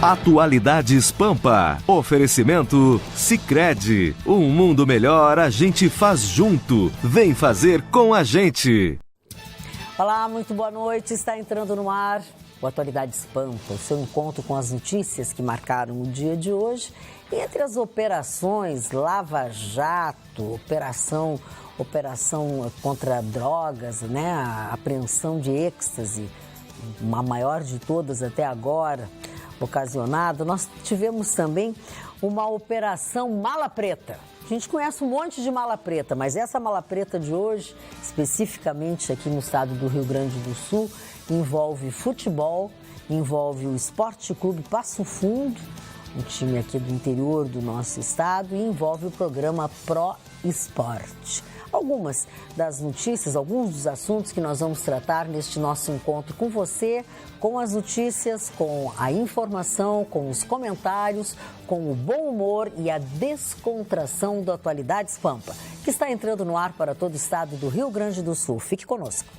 Atualidades Pampa. Oferecimento Sicredi. Um mundo melhor a gente faz junto. Vem fazer com a gente. Olá, muito boa noite. Está entrando no ar o Atualidades Pampa, o seu encontro com as notícias que marcaram o dia de hoje. Entre as operações Lava Jato, operação contra drogas, né? A apreensão de êxtase, a maior de todas até agora, ocasionada. Nós tivemos também uma operação Mala Preta. A gente conhece um monte de mala preta, mas essa mala preta de hoje, especificamente aqui no estado do Rio Grande do Sul, envolve futebol, envolve o Esporte Clube Passo Fundo, um time aqui do interior do nosso estado, e envolve o programa Pro Esporte. Algumas das notícias, alguns dos assuntos que nós vamos tratar neste nosso encontro com você, com as notícias, com a informação, com os comentários, com o bom humor e a descontração do Atualidades Pampa, que está entrando no ar para todo o estado do Rio Grande do Sul. Fique conosco.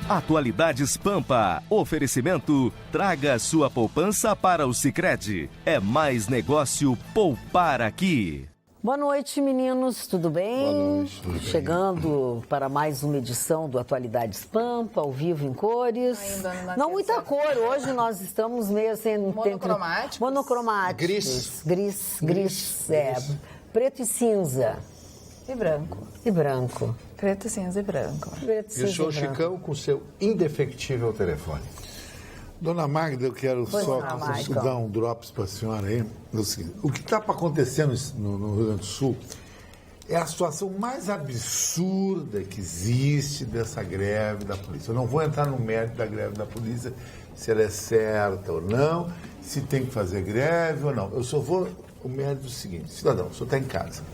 Atualidades Pampa. Oferecimento. Traga sua poupança para o Sicredi. É mais negócio poupar aqui. Boa noite, meninos. Tudo bem? Boa noite. Tudo bem. Chegando para mais uma edição do Atualidades Pampa, ao vivo em cores. Não muita cor. Hoje nós estamos meio assim... Monocromáticos. Gris. Preto e cinza. E branco. Preto, cinza e branco. Eu sou o Chicão com seu indefectível telefone. Dona Magda, eu quero dar um drops para a senhora aí. O que está para acontecer no Rio Grande do Sul é a situação mais absurda que existe dessa greve da polícia. Eu não vou entrar no mérito da greve da polícia, se ela é certa ou não, se tem que fazer greve ou não. Eu só vou o mérito do seguinte: cidadão, o senhor está em casa.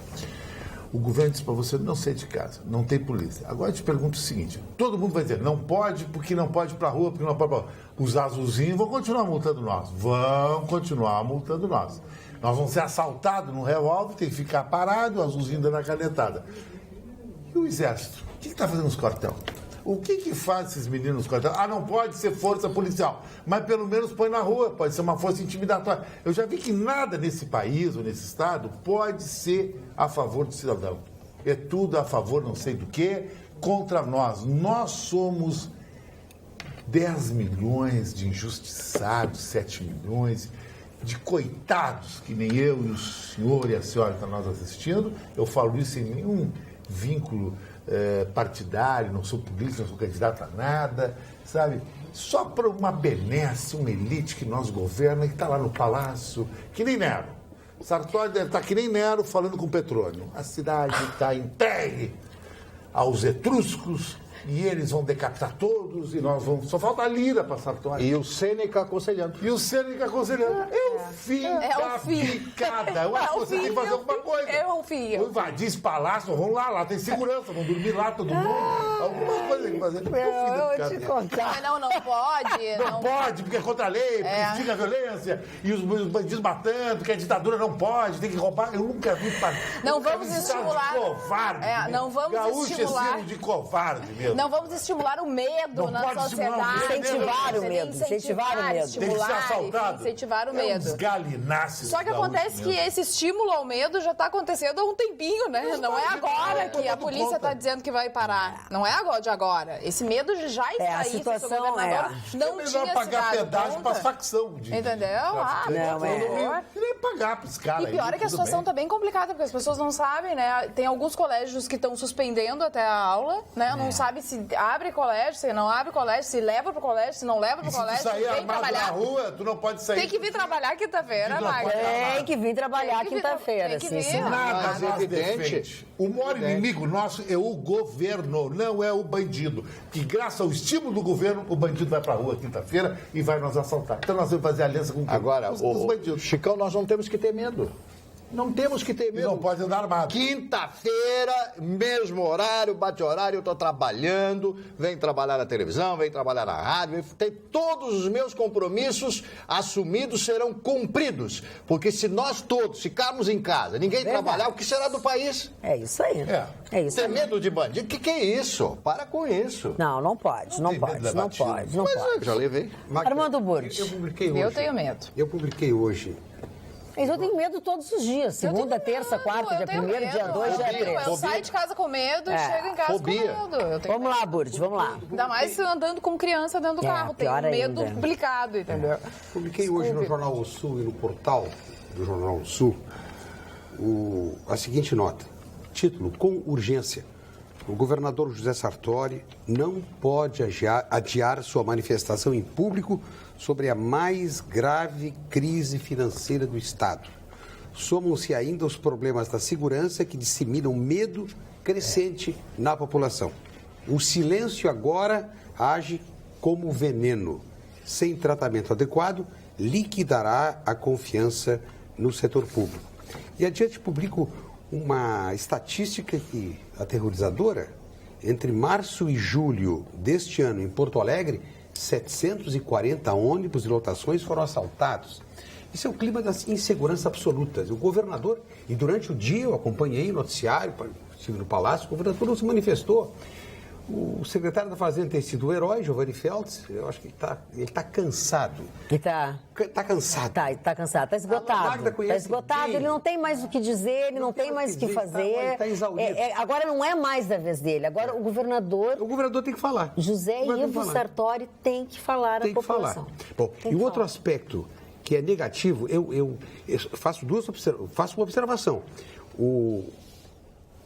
O governo disse para você não sair de casa, não tem polícia. Agora eu te pergunto o seguinte: todo mundo vai dizer, não pode porque não pode ir para a rua, porque não pode ir para a rua. Os azulzinhos vão continuar multando nós. Nós vamos ser assaltados no revólver, tem que ficar parado, o azulzinho dando a canetada. E o exército? O que está fazendo nos quartel? O que faz esses meninos nos quartel? Não pode ser força policial, mas pelo menos põe na rua, pode ser uma força intimidatória. Eu já vi que nada nesse país ou nesse estado pode ser a favor do cidadão. É tudo a favor não sei do que, contra nós. Nós somos 10 milhões de injustiçados, 7 milhões de coitados, que nem eu e o senhor e a senhora que estão nos assistindo. Eu falo isso sem nenhum vínculo partidário, não sou polícia, não sou candidato a nada, sabe? Só para uma benesse, uma elite que nós governa, que está lá no palácio, que nem Nero. Sartori deve estar que nem Nero falando com Petrônio. A cidade está entregue aos etruscos e eles vão decapitar todos e nós vamos... Só falta a lira para Sartori. E o Sêneca aconselhando. É o fim da picada. Eu acho que você tem que fazer alguma coisa. Vou invadir esse palácio, vamos lá tem segurança, vamos dormir lá todo mundo. Alguma coisa tem que fazer. Eu vou te contar. Não pode. Não pode, porque é contra a lei, porque instiga a violência, e os bandidos matando, porque a ditadura não pode, tem que roubar. Eu nunca vi... Não vamos estimular... De covarde. Não vamos Gaúcho estimular... é de covarde mesmo. Não vamos estimular o medo na sociedade. Incentivar o medo. Tem que ser assaltado. Incentivar o medo. Uns galináceos. Só que acontece que esse estímulo ao medo já está acontecendo há um tempinho, né? Não é agora que a polícia está dizendo que vai parar. Não é agora de agora. Esse medo já está aí. A situação não tinha pagar pedágio para facção. Entendeu? Nem pagar para os caras. E pior é que a situação está bem complicada, porque as pessoas não sabem, né? Tem alguns colégios que estão suspendendo até a aula, né? Não sabe se abre colégio, se não abre colégio, se leva para o colégio, se não leva para o colégio. Se tu sair armado na rua, tu não pode sair. Tem que vir trabalhar quinta-feira, Magda. Tem que vir trabalhar quinta-feira. Nada é evidente. O maior inimigo nosso é o governo, não é o bandido. Que graças ao estímulo do governo, o bandido vai pra rua quinta-feira e vai nos assaltar. Então nós vamos fazer aliança com agora, os bandidos. Chicão, nós não temos que ter medo. Não temos que ter E medo. não pode andar armado. Quinta-feira, mesmo horário, bate horário, eu estou trabalhando, venho trabalhar na televisão, venho trabalhar na rádio, todos os meus compromissos assumidos serão cumpridos. Porque se nós todos ficarmos em casa, ninguém trabalhar, o que será do país? É isso aí. É isso Tem aí. medo de bandido? O que é isso? Para com isso. Não pode, não tem medo pode, da não batida. pode, não Mas pode. eu já levei. Armando Burti. Eu publiquei hoje. Eu tenho medo. Eu publiquei hoje. Mas eu tenho medo todos os dias. Segunda, terça, quarta, dia 1º, dia 2, dia 3. Eu saio de casa com medo e chego em casa Fobia. com medo. Eu tenho Vamos lá, Burti, vamos lá. Ainda mais andando com criança dentro do carro. Tenho pior medo ainda. duplicado, entendeu? Publiquei hoje no Jornal O Sul e no portal do Jornal O Sul a seguinte nota. Título: com urgência. O governador José Sartori não pode adiar sua manifestação em público sobre a mais grave crise financeira do Estado. Somam-se ainda os problemas da segurança que disseminam medo crescente na população. O silêncio agora age como veneno. Sem tratamento adequado, liquidará a confiança no setor público. E adiante publico uma estatística aterrorizadora. Entre março e julho deste ano, em Porto Alegre, 740 ônibus e lotações foram assaltados. Isso é o clima da insegurança absoluta. O governador, e durante o dia eu acompanhei o noticiário, estive no Palácio, o governador não se manifestou. O secretário da Fazenda tem sido o herói, Giovanni Feltz. Eu acho que ele está cansado. Está cansado. Tá cansado, está esgotado. Magda conhece Está esgotado, bem. ele não tem mais o que dizer, ele não tem mais o que fazer. Está exaurido. Agora não é mais da vez dele, agora o governador tem que falar. José Ivo Sartori tem que falar à população. Bom, Tem e que outro falar. aspecto que é negativo, eu faço uma observação.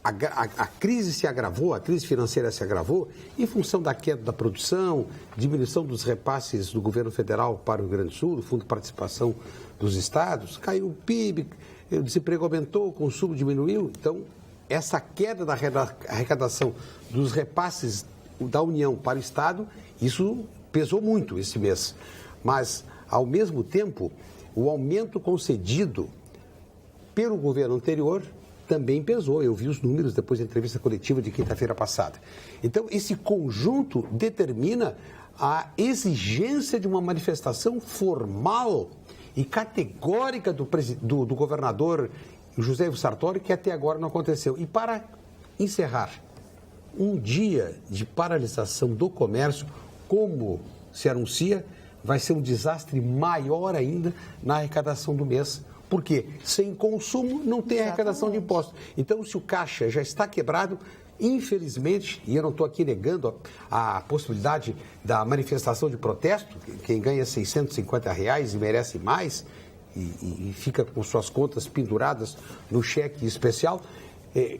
A crise se agravou, a crise financeira se agravou em função da queda da produção, diminuição dos repasses do governo federal para o Rio Grande do Sul, do Fundo de Participação dos Estados, caiu o PIB, o desemprego aumentou, o consumo diminuiu. Então, essa queda da arrecadação dos repasses da União para o Estado, isso pesou muito esse mês. Mas, ao mesmo tempo, o aumento concedido pelo governo anterior também pesou. Eu vi os números depois da entrevista coletiva de quinta-feira passada. Então, esse conjunto determina a exigência de uma manifestação formal e categórica do governador José Ivo Sartori, que até agora não aconteceu. E para encerrar, um dia de paralisação do comércio, como se anuncia, vai ser um desastre maior ainda na arrecadação do mês. Porque sem consumo não tem arrecadação de impostos. Então, se o caixa já está quebrado, infelizmente, e eu não estou aqui negando a possibilidade da manifestação de protesto, quem ganha R$650 e merece mais, e fica com suas contas penduradas no cheque especial,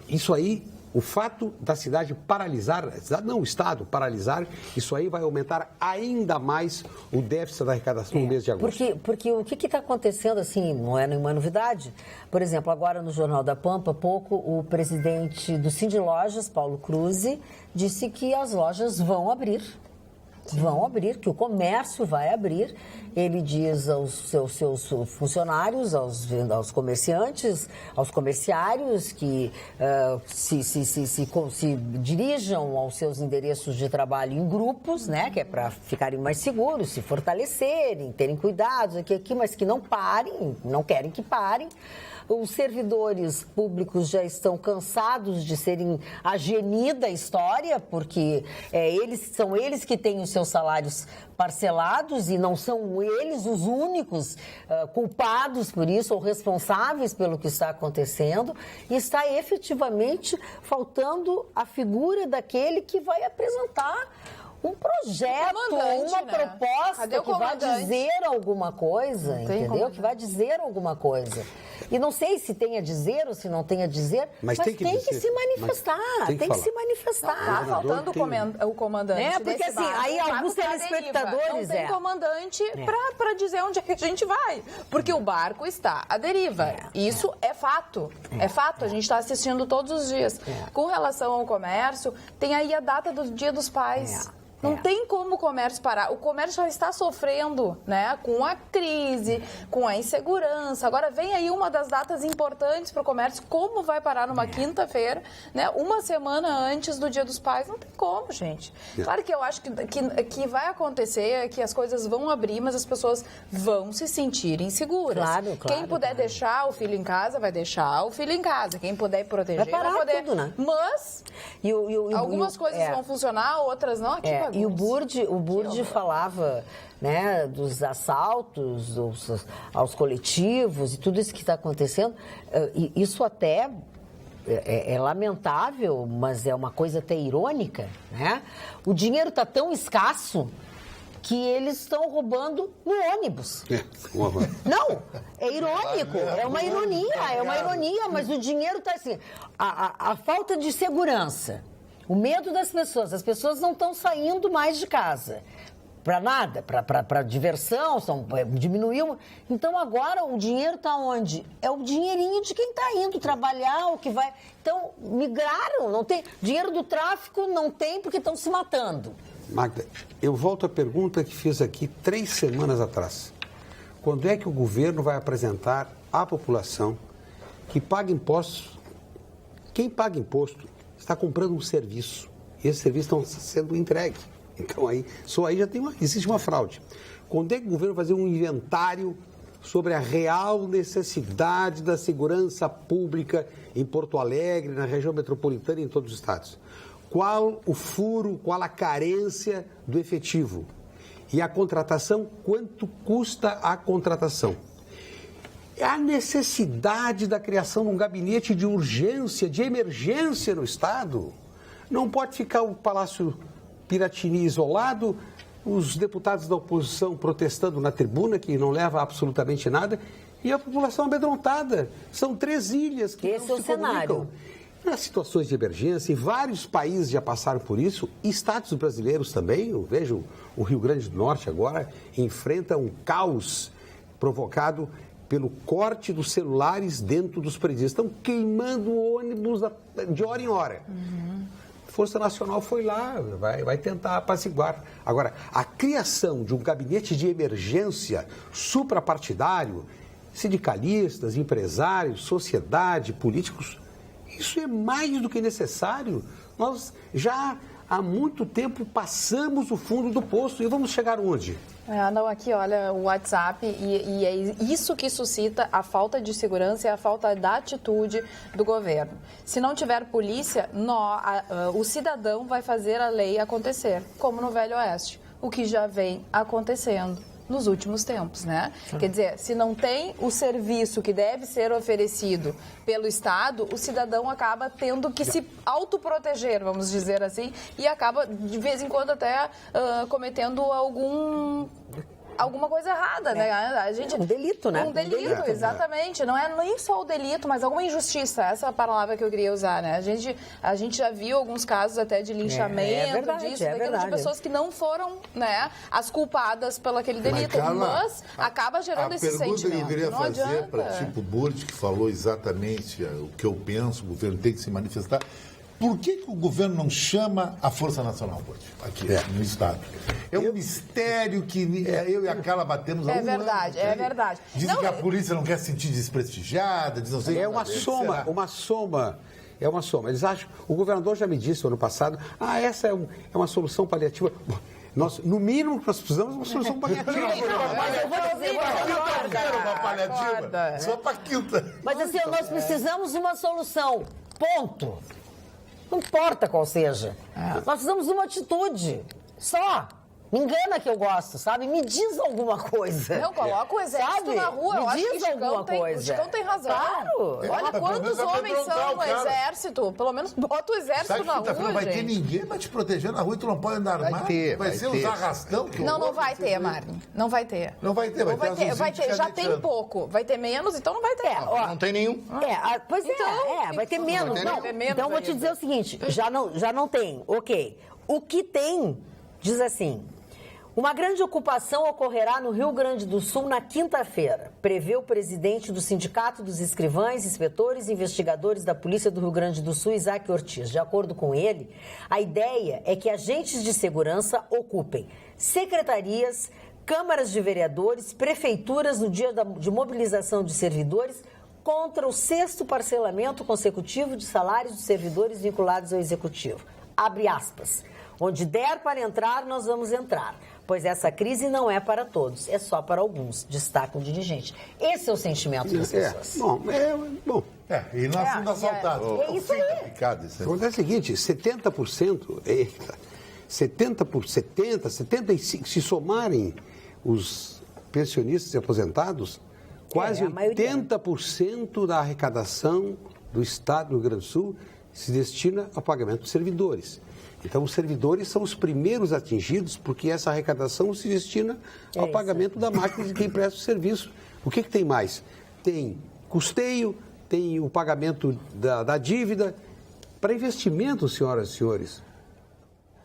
isso aí, o fato da cidade paralisar, o Estado paralisar, isso aí vai aumentar ainda mais o déficit da arrecadação no mês de agosto. Porque o que está acontecendo, assim, não é nenhuma novidade. Por exemplo, agora no Jornal da Pampa, há pouco, o presidente do Cindy Lojas, Paulo Cruzzi, disse que as lojas vão abrir. Vão abrir, que o comércio vai abrir. Ele diz aos seus funcionários, aos comerciantes, aos comerciários que se dirijam aos seus endereços de trabalho em grupos, né, que é para ficarem mais seguros, se fortalecerem, terem cuidados aqui, mas que não parem, não querem que parem. Os servidores públicos já estão cansados de serem a geni da história, porque são eles que têm os seus salários parcelados e não são eles os únicos culpados por isso ou responsáveis pelo que está acontecendo. E está efetivamente faltando a figura daquele que vai apresentar um projeto, uma proposta que vai dizer alguma coisa, entendeu? Que vai dizer alguma coisa. E não sei se tem a dizer ou se não tem a dizer, mas tem que se manifestar, tem que se manifestar. Tá faltando o comandante. Porque assim, aí alguns telespectadores... Não tem comandante para dizer onde é que a gente vai, porque o barco está à deriva. Isso é fato. É fato, a gente está assistindo todos os dias. Com relação ao comércio, tem aí a data do Dia dos Pais. Não tem como o comércio parar. O comércio já está sofrendo, né, com a crise, com a insegurança. Agora vem aí uma das datas importantes para o comércio. Como vai parar numa quinta-feira, né, uma semana antes do Dia dos Pais? Não tem como, gente. Claro que eu acho que vai acontecer, que as coisas vão abrir, mas as pessoas vão se sentir inseguras. Claro, Quem puder deixar o filho em casa, vai deixar o filho em casa. Quem puder proteger, Vai parar poder. tudo, né? Mas algumas coisas vão funcionar, outras não. E o Burdi falava, né, dos assaltos aos coletivos e tudo isso que está acontecendo. E isso até é lamentável, mas é uma coisa até irônica, né? O dinheiro está tão escasso que eles estão roubando no ônibus. Não, é irônico, é uma ironia, mas o dinheiro está assim. A falta de segurança, o medo das pessoas, as pessoas não estão saindo mais de casa para nada, para diversão, diminuiu. Então agora o dinheiro está onde? É o dinheirinho de quem está indo trabalhar, o que vai. Então migraram, não tem. Dinheiro do tráfico não tem porque estão se matando. Magda, eu volto à pergunta que fiz aqui 3 semanas atrás. Quando é que o governo vai apresentar à população que paga impostos? Quem paga imposto está comprando um serviço. E esse serviço está sendo entregue. Então, só aí já existe uma fraude. Quando é que o governo vai fazer um inventário sobre a real necessidade da segurança pública em Porto Alegre, na região metropolitana e em todos os estados? Qual o furo, qual a carência do efetivo? E a contratação, quanto custa a contratação? A necessidade da criação de um gabinete de urgência, de emergência no Estado. Não pode ficar o Palácio Piratini isolado, os deputados da oposição protestando na tribuna, que não leva a absolutamente nada, e a população amedrontada. São 3 ilhas que Esse não é o se comunicam. cenário. Nas situações de emergência, e vários países já passaram por isso, estados brasileiros também, eu vejo o Rio Grande do Norte agora, enfrenta um caos provocado pelo corte dos celulares dentro dos presídios. Estão queimando ônibus de hora em hora. Força Nacional foi lá, vai tentar apaziguar. Agora, a criação de um gabinete de emergência suprapartidário, sindicalistas, empresários, sociedade, políticos, isso é mais do que necessário. Nós já há muito tempo passamos o fundo do poço e vamos chegar onde? Não, aqui, olha, o WhatsApp, e é isso que suscita a falta de segurança e a falta da atitude do governo. Se não tiver polícia, o cidadão vai fazer a lei acontecer, como no Velho Oeste, o que já vem acontecendo nos últimos tempos, né? Quer dizer, se não tem o serviço que deve ser oferecido pelo Estado, o cidadão acaba tendo que se autoproteger, vamos dizer assim, e acaba, de vez em quando, até cometendo alguma coisa errada, né? A gente, um delito, né? Um delito, exatamente. Não é nem só o delito, mas alguma injustiça. Essa é a palavra que eu queria usar, né? A gente já viu alguns casos até de linchamento, de pessoas que não foram, né, as culpadas pelo aquele delito. Mas acaba gerando esse sentimento. A pergunta que eu queria fazer para Tipo Burdi, que falou exatamente o que eu penso, o governo tem que se manifestar. Por que o governo não chama a Força Nacional, Burdi, aqui no Estado? É um mistério que eu e a Carla batemos há um ano. É verdade. Dizem que a polícia não quer se sentir desprestigiada, diz não sei. É uma soma. Eles acham, o governador já me disse no ano passado, essa é uma solução paliativa. No mínimo que nós precisamos é uma solução paliativa. Mas eu vou dizer, uma paliativa, só para quinta. Mas assim, nós precisamos de uma solução, ponto. Não importa qual seja. Nós precisamos de uma atitude. Só. Me engana que eu gosto, sabe? Me diz alguma coisa. Não, coloca o exército na rua. Me diz alguma coisa. O Chicão tem razão. Claro. Olha quantos homens são no exército. Pelo menos bota o exército na rua, não vai ter ninguém pra te proteger na rua e tu não pode andar armado. Vai ser os arrastão que não vai ter, Marne. Não vai ter. Não vai ter, vai ter. Já tem pouco. Vai ter menos, então não vai ter. Não tem nenhum. Pois vai ter menos. Então eu vou te dizer o seguinte, já não tem. Ok. O que tem, diz assim... Uma grande ocupação ocorrerá no Rio Grande do Sul na quinta-feira, prevê o presidente do Sindicato dos Escrivães, Inspetores e Investigadores da Polícia do Rio Grande do Sul, Isaac Ortiz. De acordo com ele, a ideia é que agentes de segurança ocupem secretarias, câmaras de vereadores, prefeituras no dia de mobilização de servidores contra o 6º parcelamento consecutivo de salários dos servidores vinculados ao Executivo. Abre aspas. Onde der para entrar, nós vamos entrar, pois essa crise não é para todos, é só para alguns, destaca o dirigente. Esse é o sentimento das pessoas. Bom. E nós fomos assaltados. É isso aí. É o seguinte, 70%, 75%, se somarem os pensionistas e aposentados, quase 80% da arrecadação do Estado do Rio Grande do Sul se destina ao pagamento dos servidores. Então, os servidores são os primeiros atingidos, porque essa arrecadação se destina ao pagamento da máquina de quem presta o serviço. O que tem mais? Tem custeio, tem o pagamento da dívida. Para investimento, senhoras e senhores,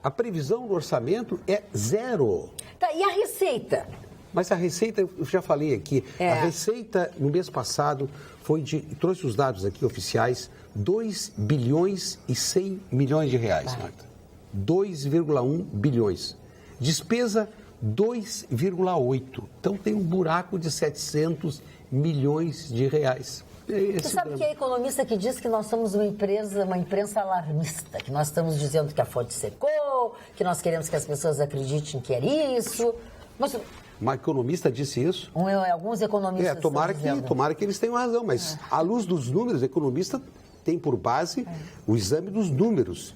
a previsão do orçamento é zero. Tá, e a receita? Mas a receita, eu já falei aqui, a receita no mês passado trouxe os dados aqui oficiais, 2 bilhões e 100 milhões de reais, Marta. 2,1 bilhões. Despesa, 2,8. Então tem um buraco de 700 milhões de reais. Você sabe que é economista que diz que nós somos uma imprensa alarmista, que nós estamos dizendo que a fonte secou, que nós queremos que as pessoas acreditem que era isso. Mas... Uma economista disse isso? Alguns economistas tomara que eles tenham razão, mas à luz dos números, o economista tem por base o exame dos números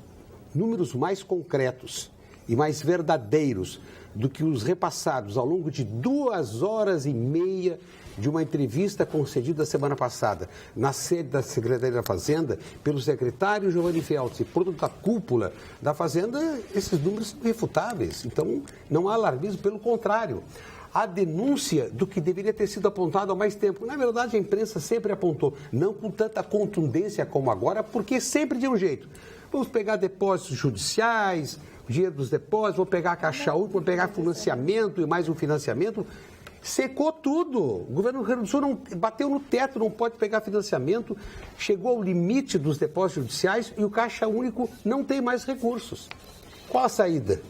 mais concretos e mais verdadeiros do que os repassados ao longo de 2 horas e meia de uma entrevista concedida semana passada na sede da Secretaria da Fazenda pelo secretário Giovanni Feltz, produto da cúpula da Fazenda. Esses números são irrefutáveis, então não há alarmismo, pelo contrário. A denúncia do que deveria ter sido apontado há mais tempo. Na verdade, a imprensa sempre apontou, não com tanta contundência como agora, porque sempre de um jeito. Vamos pegar depósitos judiciais, o dinheiro dos depósitos, vou pegar a Caixa Única, vou pegar financiamento e mais um financiamento. Secou tudo. O governo do Rio Grande do Sul não bateu no teto, não pode pegar financiamento, chegou ao limite dos depósitos judiciais e o Caixa Único não tem mais recursos. Qual a saída?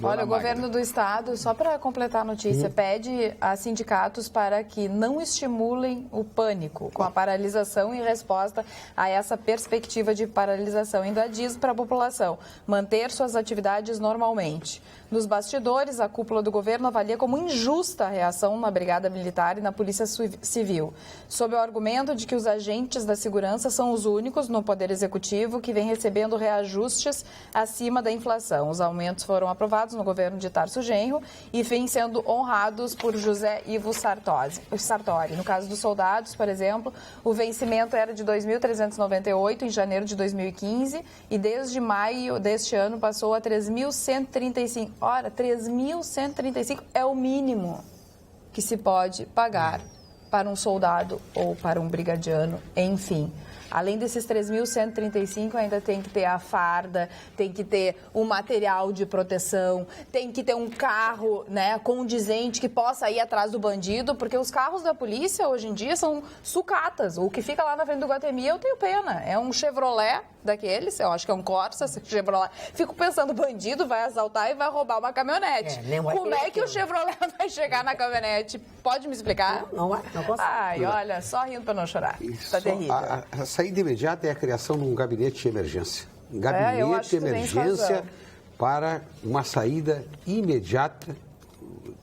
Olha, o governo do estado, só para completar a notícia, pede a sindicatos para que não estimulem o pânico com a paralisação em resposta a essa perspectiva de paralisação. Ainda diz para a população manter suas atividades normalmente. Nos bastidores, a cúpula do governo avalia como injusta a reação na Brigada Militar e na Polícia Civil, sob o argumento de que os agentes da segurança são os únicos no Poder Executivo que vem recebendo reajustes acima da inflação. Os aumentos foram aprovados no governo de Tarso Genro e vêm sendo honrados por José Ivo Sartori. No caso dos soldados, por exemplo, o vencimento era de 2.398 em janeiro de 2015 e desde maio deste ano passou a 3.135. Ora, 3.135 é o mínimo que se pode pagar para um soldado ou para um brigadiano, enfim. Além desses 3.135, ainda tem que ter a farda, tem que ter o material de proteção, tem que ter um carro, né, condizente que possa ir atrás do bandido, porque os carros da polícia hoje em dia são sucatas. O que fica lá na frente do Guatemi, eu tenho pena. É um Chevrolet daqueles, eu acho que é um Corsa, Chevrolet. Fico pensando, o bandido vai assaltar e vai roubar uma caminhonete. Como é que o Chevrolet vai chegar na caminhonete? Pode me explicar? Não consigo. Ai, olha, só rindo para não chorar. Tá terrível. A saída imediata é a criação de um gabinete de emergência. Um gabinete de emergência para uma saída imediata,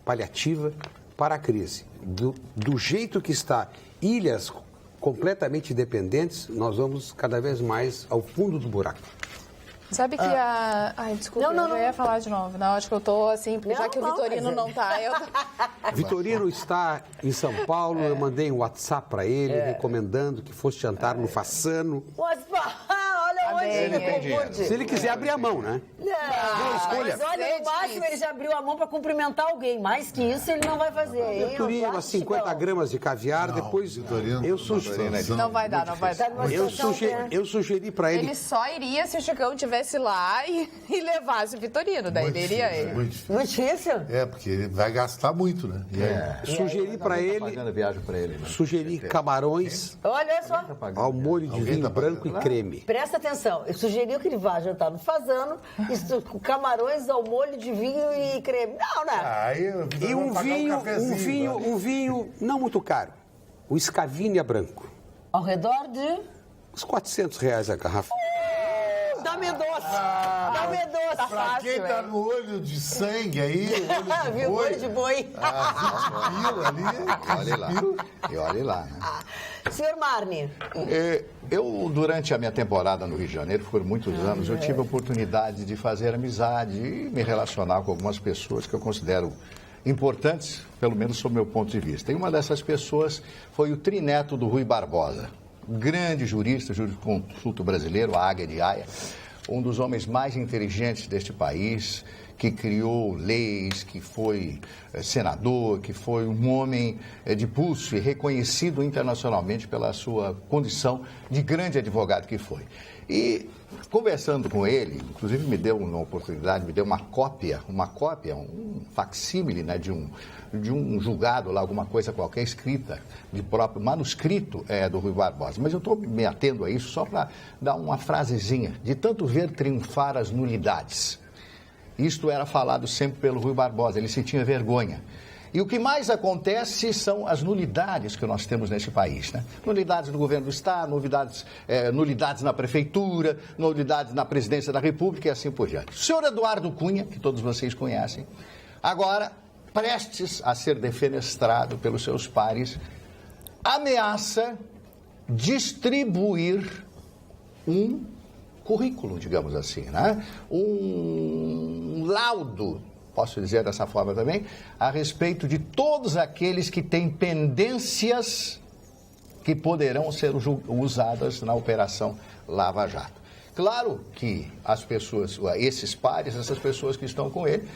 paliativa, para a crise. Do jeito que está, ilhas completamente dependentes, nós vamos cada vez mais ao fundo do buraco. Sabe que Ai, desculpa, eu ia falar de novo. Não, acho que eu tô assim, já que o Vitorino não tá. Vitorino está em São Paulo, eu mandei um WhatsApp para ele, recomendando que fosse jantar no Façano. Olha, Se ele quiser abrir a mão, né? Não, escolha. mas olha, no máximo ele já abriu a mão para cumprimentar alguém. Mais que isso ele não vai fazer. Vitorino, umas 50 gramas de caviar, depois eu sugeri. Não vai dar, não vai dar. Eu sugeri para ele. Ele só iria se o Chicão estivesse lá e levasse o Vitorino. Daí ele iria ele. Muito difícil. Muito difícil? É, porque ele vai gastar muito, né? Sugeri para ele. Pagando viagem para ele. Né? Sugeri camarões Olha só. ao molho de vinho branco e creme. Presta atenção, eu sugeri que ele vá jantar no Fazano, camarões ao molho de vinho e creme. Não, né? E um vinho não muito caro. O Scaviglia branco. Ao redor de... Uns R$400 a garrafa. Dá-me doce. Tá Pra fácil, quem tá no olho de sangue aí, Viu? Olho de boi. Olha lá. E olha lá. Né? Senhor Marne. Eu, durante a minha temporada no Rio de Janeiro, por muitos anos, eu tive a oportunidade de fazer amizade e me relacionar com algumas pessoas que eu considero importantes, pelo menos sob meu ponto de vista. E uma dessas pessoas foi o trineto do Rui Barbosa, grande jurista, jurisconsulto brasileiro, a Águia de Haia, um dos homens mais inteligentes deste país, que criou leis, que foi senador, que foi um homem de pulso e reconhecido internacionalmente pela sua condição de grande advogado que foi. E conversando com ele, inclusive me deu uma oportunidade, me deu uma cópia, um facsímile, né, de um julgado lá, alguma coisa qualquer escrita, de próprio manuscrito do Rui Barbosa. Mas eu estou me atendo a isso só para dar uma frasezinha. De tanto ver triunfar as nulidades. Isto era falado sempre pelo Rui Barbosa, ele sentia vergonha. E o que mais acontece são as nulidades que nós temos nesse país, né? Nulidades no governo do Estado, nulidades na prefeitura, nulidades na presidência da República e assim por diante. O senhor Eduardo Cunha, que todos vocês conhecem, agora prestes a ser defenestrado pelos seus pares, ameaça distribuir um currículo, digamos assim, né? Um laudo, posso dizer dessa forma também, a respeito de todos aqueles que têm pendências que poderão ser usadas na Operação Lava Jato. Claro que as pessoas, esses pares, essas pessoas que estão com ele,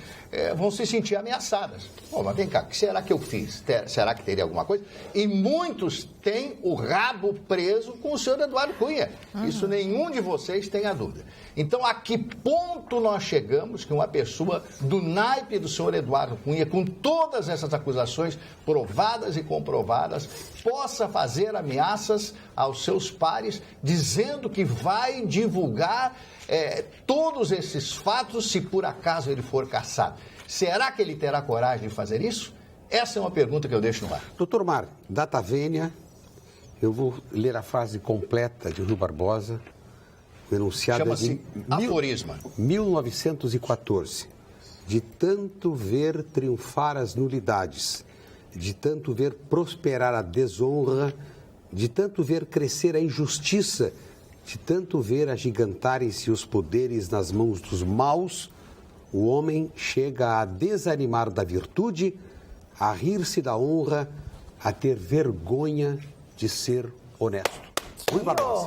vão se sentir ameaçadas. Pô, mas vem cá, o que será que eu fiz? Será que teria alguma coisa? E muitos têm o rabo preso com o senhor Eduardo Cunha. Isso nenhum de vocês tem a dúvida. Então, a que ponto nós chegamos que uma pessoa do naipe do senhor Eduardo Cunha, com todas essas acusações provadas e comprovadas, possa fazer ameaças aos seus pares, dizendo que vai divulgar todos esses fatos se por acaso ele for caçado. Será que ele terá coragem de fazer isso? Essa é uma pergunta que eu deixo no ar. Doutor Mar, data vênia, eu vou ler a frase completa de Rui Barbosa, enunciada Chama-se aforisma. 1914. De tanto ver triunfar as nulidades, de tanto ver prosperar a desonra, de tanto ver crescer a injustiça, de tanto ver agigantarem-se os poderes nas mãos dos maus, o homem chega a desanimar da virtude, a rir-se da honra, a ter vergonha de ser honesto. Rui Barbosa.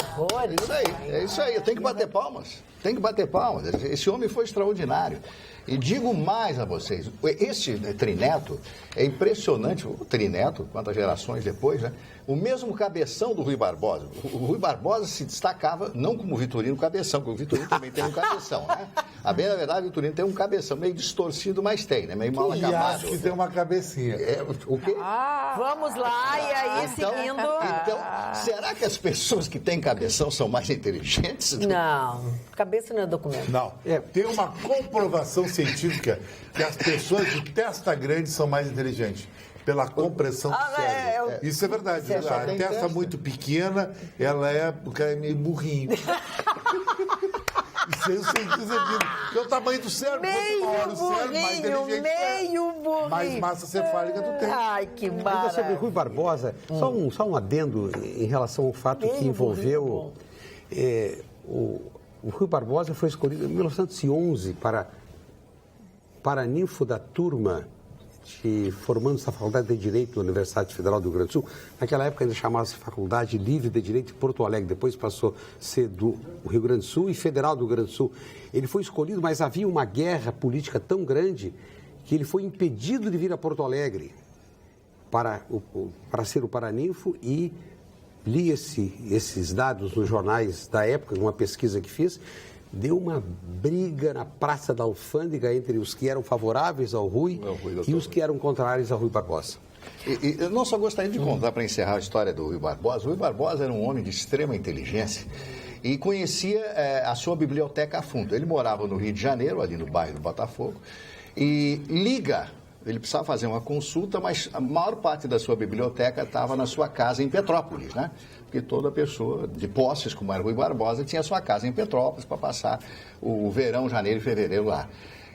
É isso aí, tem que bater palmas. Tem que bater palmas. Esse homem foi extraordinário. E digo mais a vocês, esse trineto é impressionante, o trineto, quantas gerações depois, né? O mesmo cabeção do Rui Barbosa. O Rui Barbosa se destacava não como o Vitorino Cabeção, porque o Vitorino também tem um cabeção, né? Na verdade, o Vitorino tem um cabeção meio distorcido, mas tem, né? Meio mal acabado. E acho que tem uma cabecinha. O quê? Vamos lá, e aí, seguindo... Então, será que as pessoas que têm cabeção são mais inteligentes? Não, cabeça não é documento. Não, tem uma comprovação científica que as pessoas de testa grande são mais inteligentes. Pela compressão do cérebro. Isso é verdade. A testa muito pequena, o cara é meio burrinho. Isso aí o cientista viu. Que é o tamanho do cérebro. Meio burrinho. Mais massa cefálica tu tem. Ai, que Ainda maravilha. sobre Rui Barbosa, só um adendo em relação ao fato que envolveu... o Rui Barbosa foi escolhido em 1911 para ninfo da turma formando-se na Faculdade de Direito da Universidade Federal do Rio Grande do Sul. Naquela época ele chamava-se Faculdade Livre de Direito de Porto Alegre, depois passou a ser do Rio Grande do Sul e Federal do Rio Grande do Sul. Ele foi escolhido, mas havia uma guerra política tão grande que ele foi impedido de vir a Porto Alegre para ser o paraninfo e li esses dados nos jornais da época, uma pesquisa que fiz. Deu uma briga na Praça da Alfândega entre os que eram favoráveis ao Rui e os que eram contrários ao Rui Barbosa. Eu não só gostaria de contar, para encerrar a história do Rui Barbosa. O Rui Barbosa era um homem de extrema inteligência e conhecia a sua biblioteca a fundo. Ele morava no Rio de Janeiro, ali no bairro do Botafogo, e ele precisava fazer uma consulta, mas a maior parte da sua biblioteca estava na sua casa em Petrópolis, né? Porque toda pessoa de posses, como era Rui Barbosa, tinha sua casa em Petrópolis para passar o verão, janeiro e fevereiro lá.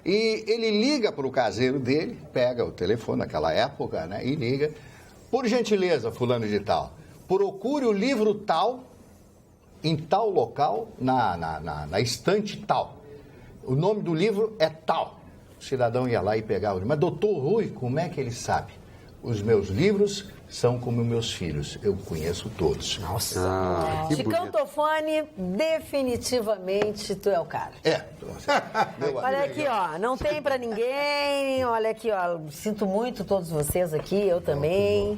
E ele liga para o caseiro dele, pega o telefone naquela época, né? E liga: por gentileza, fulano de tal, procure o livro tal, em tal local, na estante tal. O nome do livro é tal. O cidadão ia lá e pegava o livro. Mas, doutor Rui, como é que ele sabe? Os meus livros são como meus filhos. Eu conheço todos. Nossa. bonito. Chicão Tofani, definitivamente tu é o cara. Olha aqui, ó, não tem pra ninguém. Olha aqui, ó, sinto muito todos vocês aqui, eu também.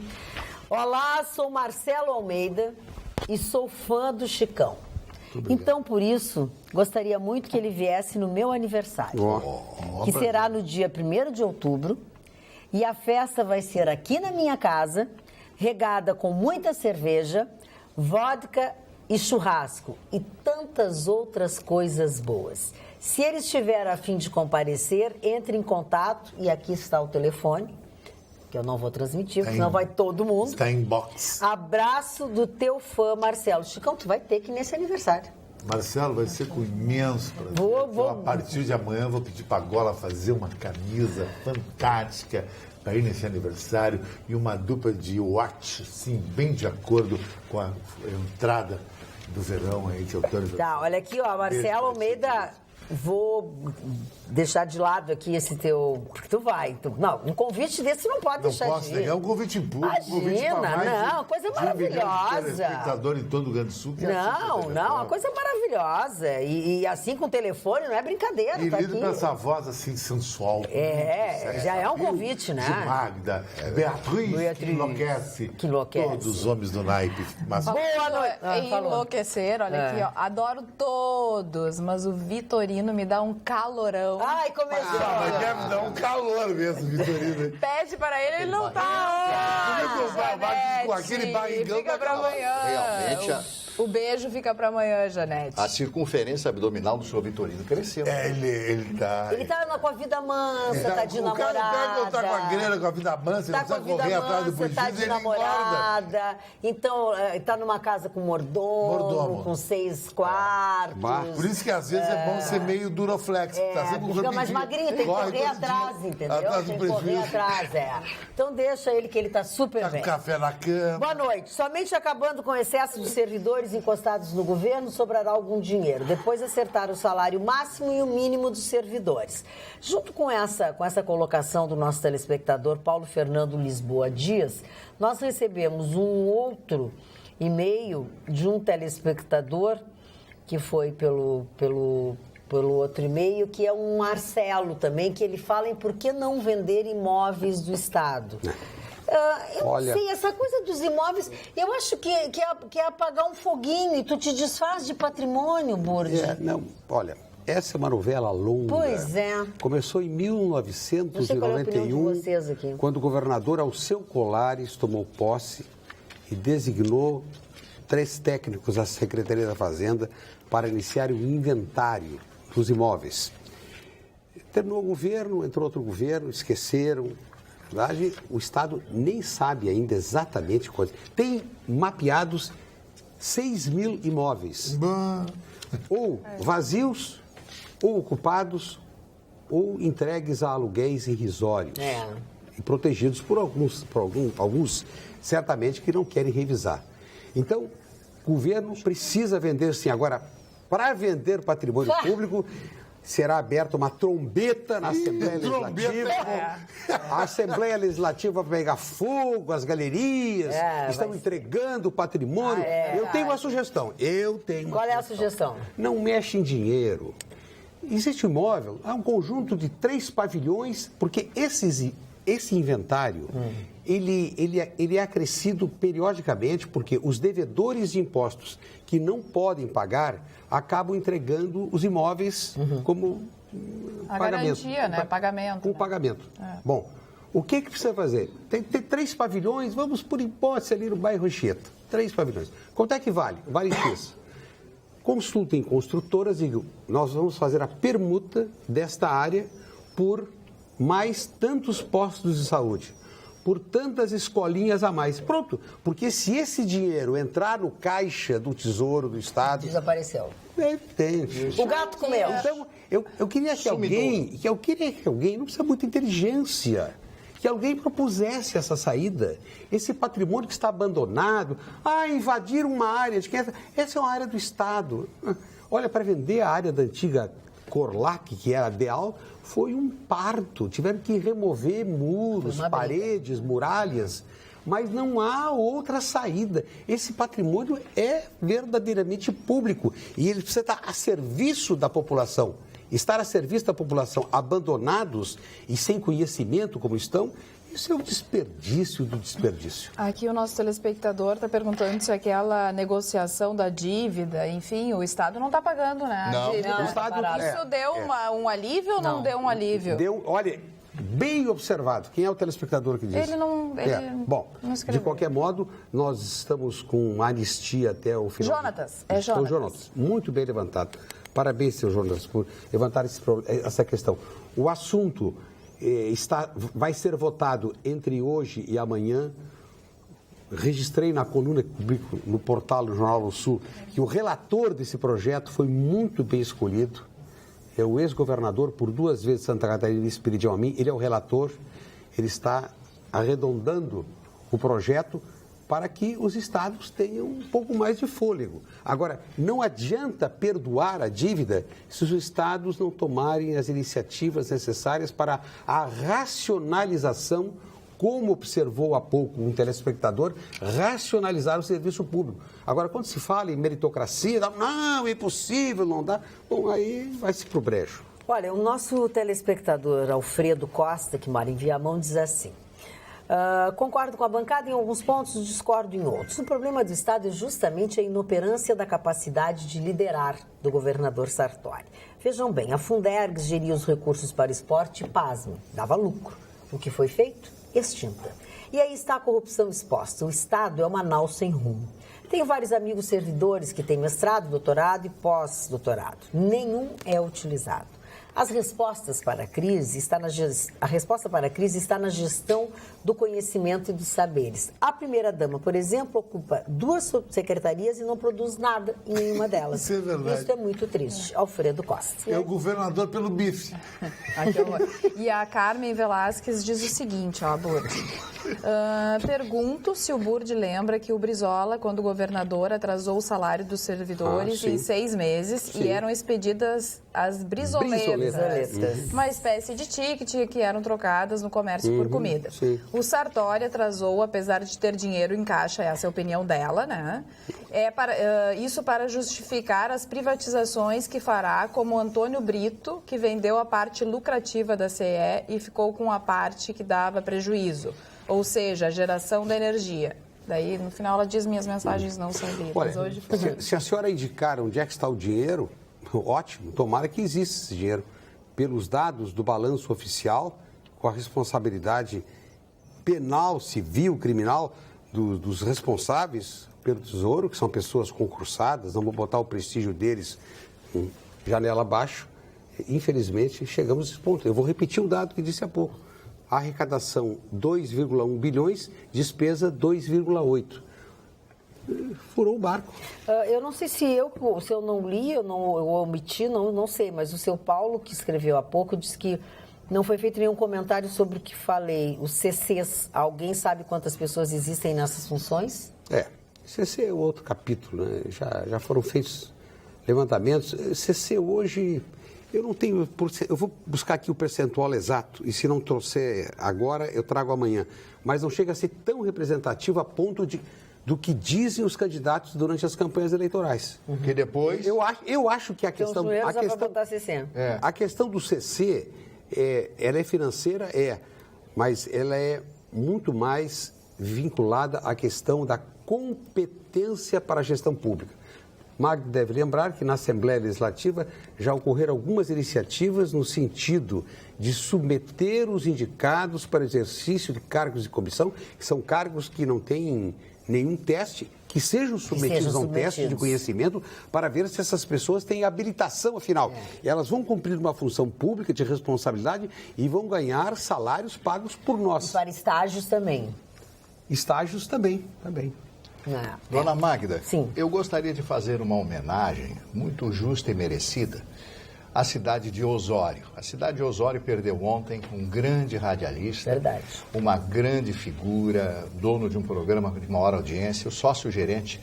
Olá, sou Marcelo Almeida e sou fã do Chicão. Então, por isso, gostaria muito que ele viesse no meu aniversário, que será no dia 1º de outubro, e a festa vai ser aqui na minha casa, regada com muita cerveja, vodka e churrasco e tantas outras coisas boas. Se ele estiver a fim de comparecer, entre em contato e aqui está o telefone, que eu não vou transmitir, porque senão vai todo mundo. Está em box. Abraço do teu fã, Marcelo. Chicão, tu vai ter que ir nesse aniversário. Marcelo, vai ser com imenso prazer. Vou. A partir de amanhã, vou pedir para a Gola fazer uma camisa fantástica para ir nesse aniversário e uma dupla de watch, assim, bem de acordo com a entrada do verão aí, que eu estou. Tá, olha aqui, ó, Marcelo Almeida. Vou deixar de lado aqui esse teu... Porque tu vai. Não, um convite desse não pode deixar Não posso de ir. negar, um convite público. Imagina, um convite para mais não, coisa maravilhosa. Espectador em todo o Rio Grande do Sul. Não, uma coisa maravilhosa. E assim com o telefone, não é brincadeira. E tá lido aqui. com essa voz assim sensual. Já é um convite, né? De Magda, Beatriz, que enlouquece. Que enlouquece. Todos os homens do naipe. Mas... Boa noite. Enlouquecer, olha aqui, ó. Adoro todos, mas o Vitorino me dá um calorão. Ai, começou. Mas deve dar um calor mesmo, Vitorino. Pede para ele não tá. Com aquele barrigão. Fica pra amanhã. Realmente, O beijo fica pra amanhã, Janete. a circunferência abdominal do senhor Vitorino cresceu. Ele tá... Ele tá com a vida mansa, tá de namorada. O cara tá com a grana, com a vida mansa, Tá ele com a precisa vida correr atrás do mansa, prejuízo, tá de ele engorda. namorada. Então, tá numa casa com mordomo. Com 6 quartos. Por isso que às vezes é bom ser meio duroflex. Tá sempre Fica mais rapidinho. magrinho, tem que Corre correr todo atrás, dia, entendeu? atrás do Tem que correr prejuízo. atrás, Então deixa ele que ele tá super Tá com bem. café na cama. Boa noite. Somente acabando com o excesso de servidores encostados no governo, sobrará algum dinheiro. Depois acertar o salário máximo e o mínimo dos servidores. Junto com essa colocação do nosso telespectador Paulo Fernando Lisboa Dias, nós recebemos um outro e-mail de um telespectador que foi pelo outro e-mail, que é um Marcelo também, que ele fala em por que não vender imóveis do Estado. Eu não sei, essa coisa dos imóveis, eu acho que é apagar um foguinho e tu te desfaz de patrimônio, Borges. Olha, essa é uma novela longa. Pois é. Começou em 1991, vocês aqui. quando o governador Alceu Colares tomou posse e designou 3 técnicos da Secretaria da Fazenda para iniciar o inventário dos imóveis. Terminou o governo, entrou outro governo, esqueceram. Na verdade, o Estado nem sabe ainda exatamente quantos. Tem mapeados 6.000 imóveis. Ou vazios, ou ocupados, ou entregues a aluguéis irrisórios. E protegidos por alguns certamente que não querem revisar. Então, o governo precisa vender sim. Agora, para vender patrimônio público, será aberta uma trombeta na Assembleia Legislativa. A Assembleia Legislativa vai pegar fogo, as galerias, estão entregando o patrimônio. Eu tenho uma sugestão. Qual é a sugestão? Não mexe em dinheiro. Existe um imóvel, há um conjunto de 3 pavilhões, porque esse inventário, ele é acrescido periodicamente, porque os devedores de impostos que não podem pagar acabam entregando os imóveis como a pagamento. Garantia, né? Pagamento. Com pagamento. Bom, o que precisa fazer? Tem 3 pavilhões, vamos por hipótese ali no bairro Anchieta. 3 pavilhões. Quanto é que vale? Vale X. Consultem construtoras e digam, nós vamos fazer a permuta desta área por mais tantos postos de saúde, por tantas escolinhas a mais. Pronto, porque se esse dinheiro entrar no caixa do Tesouro do Estado... Desapareceu. É evidente. O gato comeu. Então, eu queria que alguém, não precisa muita inteligência, que alguém propusesse essa saída, esse patrimônio que está abandonado, invadir uma área, essa é uma área do Estado. Olha, para vender a área da antiga Corlac, que era Deal, foi um parto, tiveram que remover muros, paredes, muralhas, mas não há outra saída. Esse patrimônio é verdadeiramente público e ele precisa estar a serviço da população. Estar a serviço da população abandonados e sem conhecimento como estão, isso é um desperdício do desperdício. Aqui o nosso telespectador está perguntando se aquela negociação da dívida, enfim, o Estado não está pagando, né? Não. O Estado, isso deu um alívio ou não deu um alívio? Olha, bem observado. Quem é o telespectador que diz? Ele não Bom, escreveu. de qualquer modo, nós estamos com anistia até o final. Jonatas. Então, Jonatas, muito bem levantado. Parabéns, seu Jonatas, por levantar essa questão. O assunto vai ser votado entre hoje e amanhã. Registrei na coluna que publico no portal do Jornal do Sul que o relator desse projeto foi muito bem escolhido. É o ex-governador por 2 vezes de Santa Catarina, Espiridião Amin. Ele é o relator, ele está arredondando o projeto para que os estados tenham um pouco mais de fôlego. Agora, não adianta perdoar a dívida se os estados não tomarem as iniciativas necessárias para a racionalização, como observou há pouco um telespectador, racionalizar o serviço público. Agora, quando se fala em meritocracia, não, é impossível, não dá, bom, aí vai-se para o brejo. Olha, o nosso telespectador Alfredo Costa, que mora em Viamão, diz assim: concordo com a bancada em alguns pontos, discordo em outros. O problema do Estado é justamente a inoperância da capacidade de liderar do governador Sartori. Vejam bem, a Fundergs geria os recursos para o esporte e, pasme, dava lucro. O que foi feito? Extinta. E aí está a corrupção exposta. O Estado é uma nau sem rumo. Tenho vários amigos servidores que têm mestrado, doutorado e pós-doutorado. Nenhum é utilizado. A resposta para a crise está na gestão do conhecimento e dos saberes. A primeira-dama, por exemplo, ocupa 2 secretarias e não produz nada em nenhuma delas. Isso é verdade. Isso é muito triste. Alfredo Costa. É o governador pelo bife. E a Carmen Velasquez diz o seguinte, Burdi. Pergunto se o Burdi lembra que o Brizola, quando governador, atrasou o salário dos servidores em 6 meses e eram expedidas as brisoletas. Uma espécie de ticket que eram trocadas no comércio por comida. Sim. O Sartori atrasou, apesar de ter dinheiro em caixa, essa é a opinião dela, né? Isso para justificar as privatizações que fará, como Antônio Brito, que vendeu a parte lucrativa da CE e ficou com a parte que dava prejuízo, ou seja, a geração da energia. Daí, no final, ela diz: minhas mensagens não são lidas. Olha, hoje se a senhora indicar onde é que está o dinheiro, ótimo, tomara que exista esse dinheiro. Pelos dados do balanço oficial, com a responsabilidade penal, civil, criminal dos responsáveis pelo Tesouro, que são pessoas concursadas, não vou botar o prestígio deles em janela abaixo. Infelizmente, chegamos a esse ponto. Eu vou repetir o dado que disse há pouco. A arrecadação 2,1 bilhões, despesa 2,8. Furou o barco. Eu não sei se eu não li, eu omiti, não sei, mas o seu Paulo, que escreveu há pouco, disse que não foi feito nenhum comentário sobre o que falei. Os CCs, alguém sabe quantas pessoas existem nessas funções? CC é outro capítulo, né? Já foram feitos levantamentos. CC hoje, Eu não tenho, eu vou buscar aqui o percentual exato, e se não trouxer agora, eu trago amanhã. Mas não chega a ser tão representativo a ponto do que dizem os candidatos durante as campanhas eleitorais. Que depois... Eu acho que a questão... A questão do CC, ela é financeira, mas ela é muito mais vinculada à questão da competência para a gestão pública. Magno deve lembrar que na Assembleia Legislativa já ocorreram algumas iniciativas no sentido de submeter os indicados para exercício de cargos de comissão, que são cargos que não têm nenhum teste, que sejam submetidos a um teste de conhecimento para ver se essas pessoas têm habilitação, afinal. Elas vão cumprir uma função pública de responsabilidade e vão ganhar salários pagos por nós. E para estágios também. Estágios também. Dona Magda, Sim. Eu gostaria de fazer uma homenagem muito justa e merecida à cidade de Osório. A cidade de Osório perdeu ontem um grande radialista, Verdade. Uma grande figura, dono de um programa de maior audiência, o sócio-gerente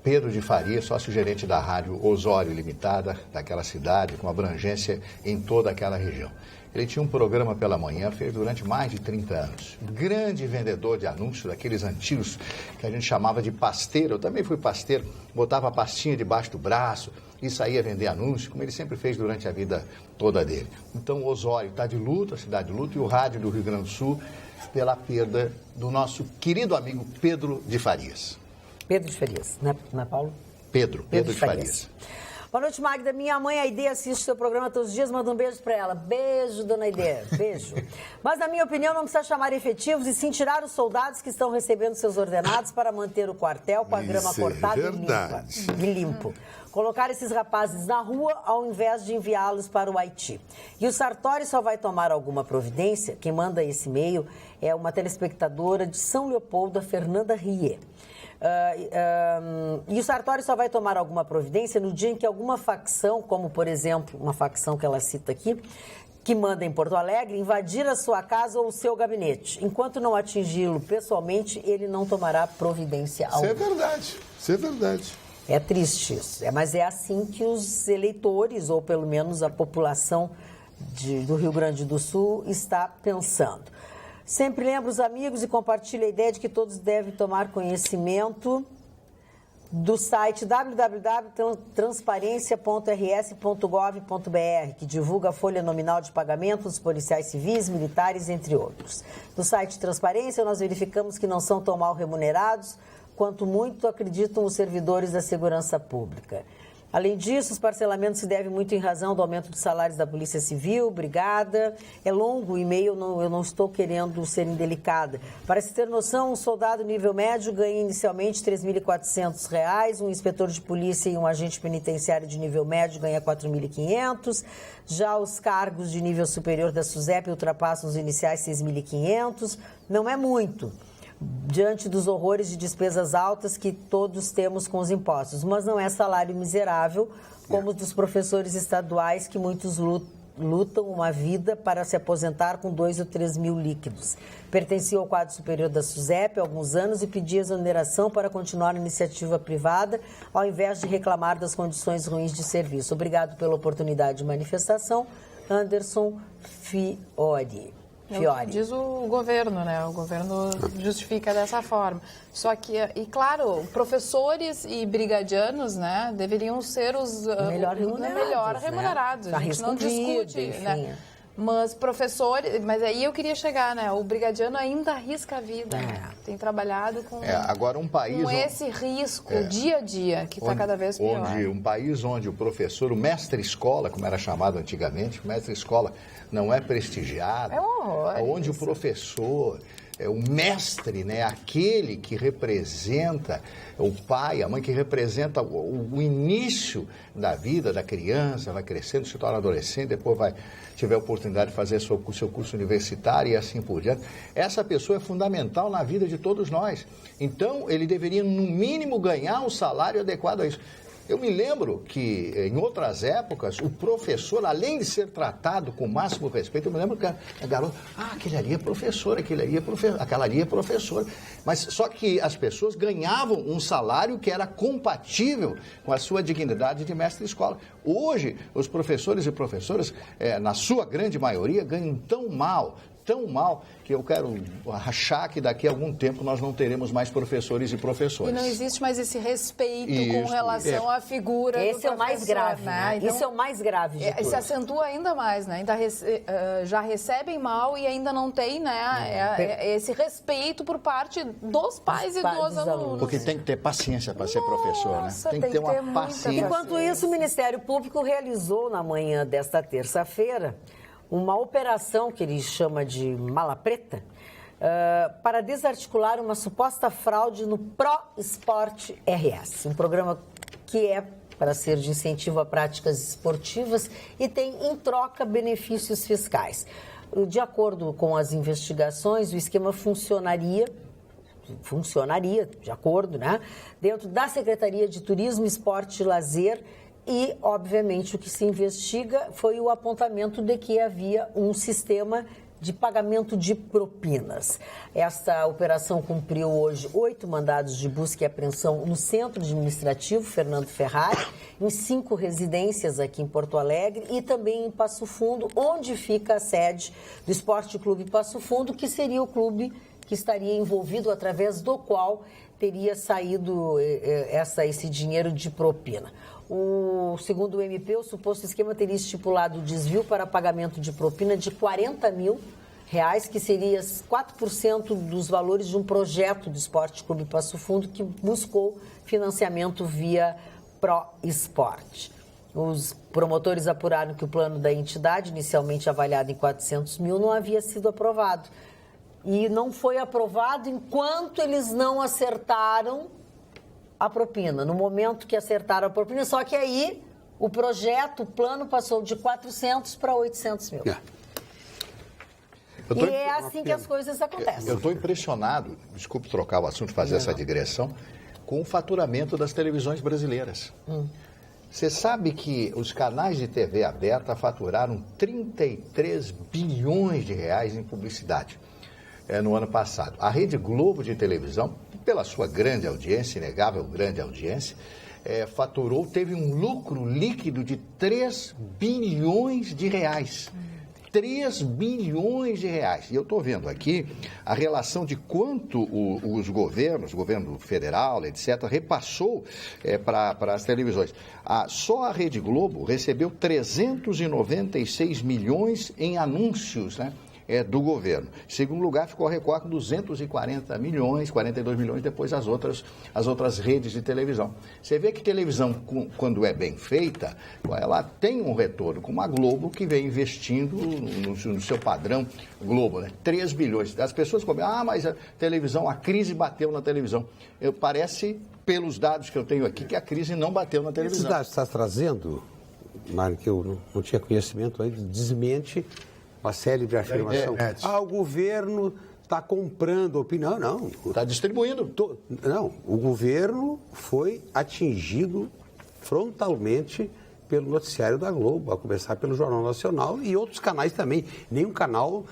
Pedro de Faria, sócio-gerente da Rádio Osório Limitada, daquela cidade, com abrangência em toda aquela região. Ele tinha um programa pela manhã, fez durante mais de 30 anos. Grande vendedor de anúncios, daqueles antigos que a gente chamava de pasteiro. Eu também fui pasteiro, botava a pastinha debaixo do braço e saía vender anúncios, como ele sempre fez durante a vida toda dele. Então, Osório está de luto, a cidade de luto, e o rádio do Rio Grande do Sul pela perda do nosso querido amigo Pedro de Farias. Pedro de Farias, não é Paulo? Pedro de Farias. Boa noite, Magda. Minha mãe, a Aide, assiste o seu programa todos os dias. Manda um beijo para ela. Beijo, dona Aide. Beijo. Mas, na minha opinião, não precisa chamar efetivos e sim tirar os soldados que estão recebendo seus ordenados para manter o quartel com a grama cortada e limpo. Colocar esses rapazes na rua ao invés de enviá-los para o Haiti. E o Sartori só vai tomar alguma providência. Quem manda esse e-mail é uma telespectadora de São Leopoldo, a Fernanda Rie. E o Sartori só vai tomar alguma providência no dia em que alguma facção, como por exemplo, uma facção que ela cita aqui, que manda em Porto Alegre, invadir a sua casa ou o seu gabinete. Enquanto não atingi-lo pessoalmente, ele não tomará providência alguma. Isso é verdade. É triste isso, mas é assim que os eleitores, ou pelo menos a população do Rio Grande do Sul, está pensando. Sempre lembro os amigos e compartilho a ideia de que todos devem tomar conhecimento do site www.transparencia.rs.gov.br, que divulga a folha nominal de pagamento dos policiais civis, militares, entre outros. No site Transparência, nós verificamos que não são tão mal remunerados quanto muito acreditam os servidores da segurança pública. Além disso, os parcelamentos se devem muito em razão do aumento dos salários da Polícia Civil, Brigada. É longo o e-mail, eu não estou querendo ser indelicada. Para se ter noção, um soldado nível médio ganha inicialmente R$ 3.400, um inspetor de polícia e um agente penitenciário de nível médio ganha R$ 4.500, já os cargos de nível superior da SUSEP ultrapassam os iniciais R$ 6.500. Não é muito, diante dos horrores de despesas altas que todos temos com os impostos. Mas não é salário miserável, como os dos professores estaduais, que muitos lutam uma vida para se aposentar com 2 ou 3 mil líquidos. Pertencia ao quadro superior da SUSEP há alguns anos e pedia exoneração para continuar na iniciativa privada, ao invés de reclamar das condições ruins de serviço. Obrigado pela oportunidade de manifestação. Anderson Fiori. Diz o governo, né? O governo justifica dessa forma. Só que, e claro, professores e brigadianos, né, deveriam ser os melhor remunerados. Né? A gente não discute, enfim. né? Mas professores, mas aí eu queria chegar, né? O brigadiano ainda arrisca a vida, né? Tem trabalhado com, agora um país com esse risco dia a dia, que está cada vez pior. Um país onde o professor, o mestre-escola, como era chamado antigamente, o mestre-escola não é prestigiado, é um horror, onde o professor, o mestre, né, aquele que representa o pai, a mãe, que representa o início da vida da criança, vai crescendo, se torna adolescente, depois vai tiver a oportunidade de fazer o seu curso universitário e assim por diante. Essa pessoa é fundamental na vida de todos nós. Então, ele deveria, no mínimo, ganhar um salário adequado a isso. Eu me lembro que, em outras épocas, o professor, além de ser tratado com o máximo respeito, eu me lembro que a garota, aquele ali é professor, aquela ali é professora. Mas só que as pessoas ganhavam um salário que era compatível com a sua dignidade de mestre de escola. Hoje, os professores e professoras, na sua grande maioria, ganham tão mal, que eu quero achar que daqui a algum tempo nós não teremos mais professores e professoras. E não existe mais esse respeito com relação à figura do professor. Esse é o mais grave, né? Então, isso é o mais grave de tudo. Se acentua ainda mais, né? Já recebem mal e ainda não tem, né, esse respeito por parte dos pais e dos alunos. Porque tem que ter paciência para ser professor, né? Tem que ter uma paciência. Enquanto isso, o Ministério Público realizou na manhã desta terça-feira uma operação que ele chama de Mala Preta, para desarticular uma suposta fraude no Pro Esporte RS, um programa que é para ser de incentivo a práticas esportivas e tem, em troca, benefícios fiscais. De acordo com as investigações, o esquema funcionaria, de acordo, né, dentro da Secretaria de Turismo, Esporte e Lazer. E, obviamente, o que se investiga foi o apontamento de que havia um sistema de pagamento de propinas. Esta operação cumpriu hoje 8 mandados de busca e apreensão no Centro Administrativo Fernando Ferrari, em 5 residências aqui em Porto Alegre e também em Passo Fundo, onde fica a sede do Esporte Clube Passo Fundo, que seria o clube que estaria envolvido, através do qual teria saído esse dinheiro de propina. Segundo o MP, o suposto esquema teria estipulado o desvio para pagamento de propina de R$40 mil, que seria 4% dos valores de um projeto do Esporte Clube Passo Fundo que buscou financiamento via Pro Esporte. Os promotores apuraram que o plano da entidade, inicialmente avaliado em R$400 mil, não havia sido aprovado. E não foi aprovado enquanto eles não acertaram a propina. No momento que acertaram a propina, só que aí o plano passou de 400 para 800 mil. E é assim que as coisas acontecem. Eu estou impressionado, desculpe trocar o assunto, fazer essa digressão, com o faturamento das televisões brasileiras. Você sabe que os canais de TV aberta faturaram 33 bilhões de reais em publicidade no ano passado. A Rede Globo de televisão, pela sua grande audiência, inegável grande audiência, teve um lucro líquido de 3 bilhões de reais. 3 bilhões de reais. E eu estou vendo aqui a relação de quanto os governos, o governo federal, etc., repassou para as televisões. Só a Rede Globo recebeu 396 milhões em anúncios, né? Do governo. Em segundo lugar, ficou a Record com 240 milhões, 42 milhões, depois as outras redes de televisão. Você vê que televisão, quando é bem feita, ela tem um retorno, como a Globo, que vem investindo no seu padrão Globo, né? 3 bilhões. As pessoas comentam, mas a televisão, a crise bateu na televisão. Parece, pelos dados que eu tenho aqui, que a crise não bateu na televisão. Esses dados que você está trazendo, Mário, que eu não tinha conhecimento ainda, desmente uma série de afirmação. O governo está comprando opinião. Não. Está distribuindo. Não, o governo foi atingido frontalmente pelo noticiário da Globo, a começar pelo Jornal Nacional e outros canais também. Nenhum canal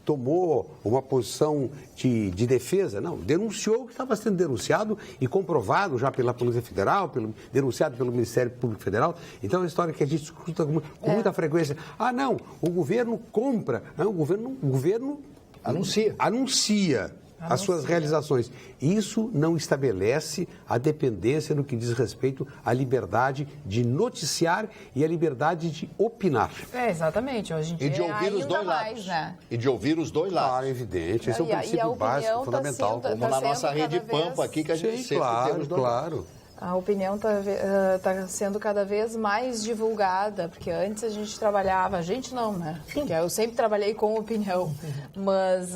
tomou uma posição de defesa, não. Denunciou o que estava sendo denunciado e comprovado já pela Polícia Federal, denunciado pelo Ministério Público Federal. Então, é uma história que a gente escuta com muita frequência. Não, o governo compra. Não, o governo anuncia as suas realizações. Isso não estabelece a dependência no que diz respeito à liberdade de noticiar e à liberdade de opinar. Exatamente. Hoje em dia e de ouvir os dois lados. Né? E de ouvir os dois lados. Claro, evidente. Esse é um princípio básico, fundamental. Como na nossa rede Pampa aqui, que a gente sempre tem os dois lados. A opinião está sendo cada vez mais divulgada, porque antes a gente trabalhava, a gente não, né? Porque eu sempre trabalhei com opinião, mas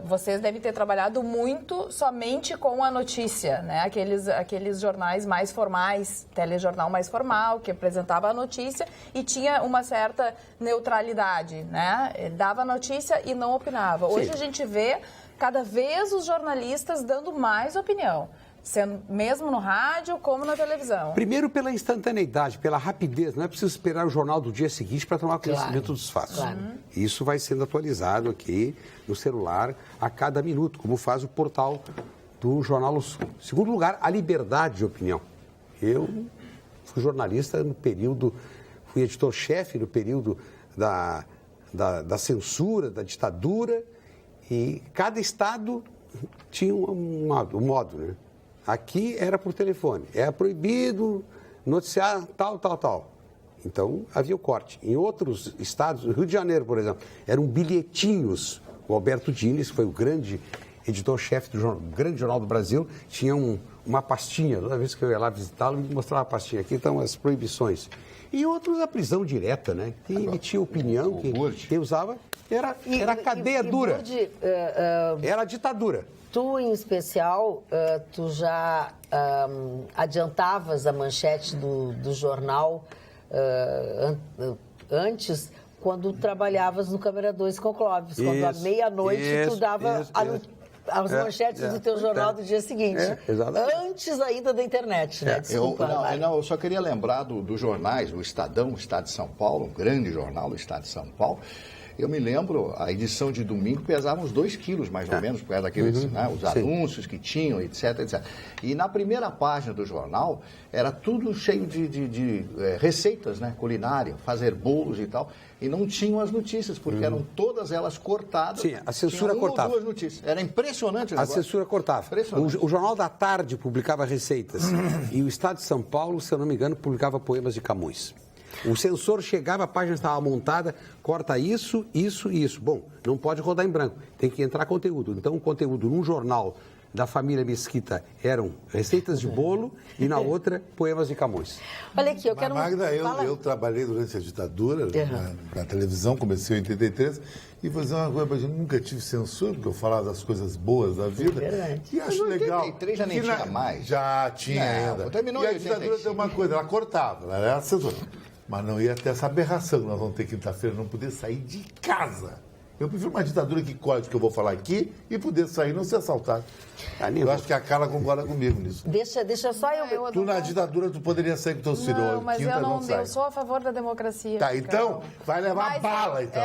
vocês devem ter trabalhado muito somente com a notícia, né? Aqueles jornais mais formais, telejornal mais formal, que apresentava a notícia e tinha uma certa neutralidade, né? Dava a notícia e não opinava. Hoje a gente vê cada vez os jornalistas dando mais opinião. Sendo, mesmo no rádio como na televisão. Primeiro pela instantaneidade, pela rapidez. Não é preciso esperar o jornal do dia seguinte para tomar conhecimento dos fatos. Claro. Isso vai sendo atualizado aqui no celular a cada minuto, como faz o portal do Jornal do Sul. Em segundo lugar, a liberdade de opinião. Eu fui jornalista no período, fui editor-chefe no período da censura, da ditadura, e cada estado tinha um modo, né? Aqui era por telefone, era proibido noticiar tal. Então, havia o corte. Em outros estados, no Rio de Janeiro, por exemplo, eram bilhetinhos. O Alberto Dines, que foi o grande editor-chefe do grande jornal do Brasil, tinha uma pastinha. Toda vez que eu ia lá visitá-lo, me mostrava a pastinha. Aqui estão as proibições. E outros, a prisão direta, né? Quem emitia opinião, quem usava, era cadeia dura. Burdi, era ditadura. tu, em especial, tu já adiantavas a manchete do jornal antes, quando trabalhavas no Câmara 2 com o Clóvis. Quando à meia-noite tu dava as manchetes do teu jornal do dia seguinte. Antes ainda da internet, né? Desculpa, eu só queria lembrar dos jornais, o Estadão, o Estado de São Paulo, um grande jornal do Estado de São Paulo. Eu me lembro, a edição de domingo pesava uns 2 quilos, mais ou menos, por causa daqueles, os anúncios que tinham, etc. E na primeira página do jornal, era tudo cheio de receitas, né, culinária, fazer bolos e tal. E não tinham as notícias, porque eram todas elas cortadas. Sim, a censura cortava. 1 ou 2 notícias. Era impressionante o negócio. A censura cortava. O Jornal da Tarde publicava receitas. E o Estado de São Paulo, se eu não me engano, publicava poemas de Camões. O censor chegava, a página estava montada, corta isso, isso e isso. Bom, não pode rodar em branco, tem que entrar conteúdo. Então, o conteúdo num jornal da família Mesquita eram receitas de bolo e na outra, poemas de Camões. Olha aqui, eu quero... Magda, eu trabalhei durante a ditadura na televisão, comecei em 83, e vou dizer uma coisa, eu nunca tive censura, porque eu falava das coisas boas da vida. E acho legal. Em 83 já nem tinha mais. Já tinha ainda. Terminou e a ditadura tem uma coisa, ela cortava, ela era censura. Mas não ia ter essa aberração, nós vamos ter quinta-feira não poder sair de casa. Eu prefiro uma ditadura que corte, que eu vou falar aqui, e poder sair e não ser assaltado. Eu acho que a Carla concorda comigo nisso. Deixa só eu... Tu na ditadura, tu poderia sair com teus filhos. Não, mas eu sou a favor da democracia. Tá, então, vai levar bala, então.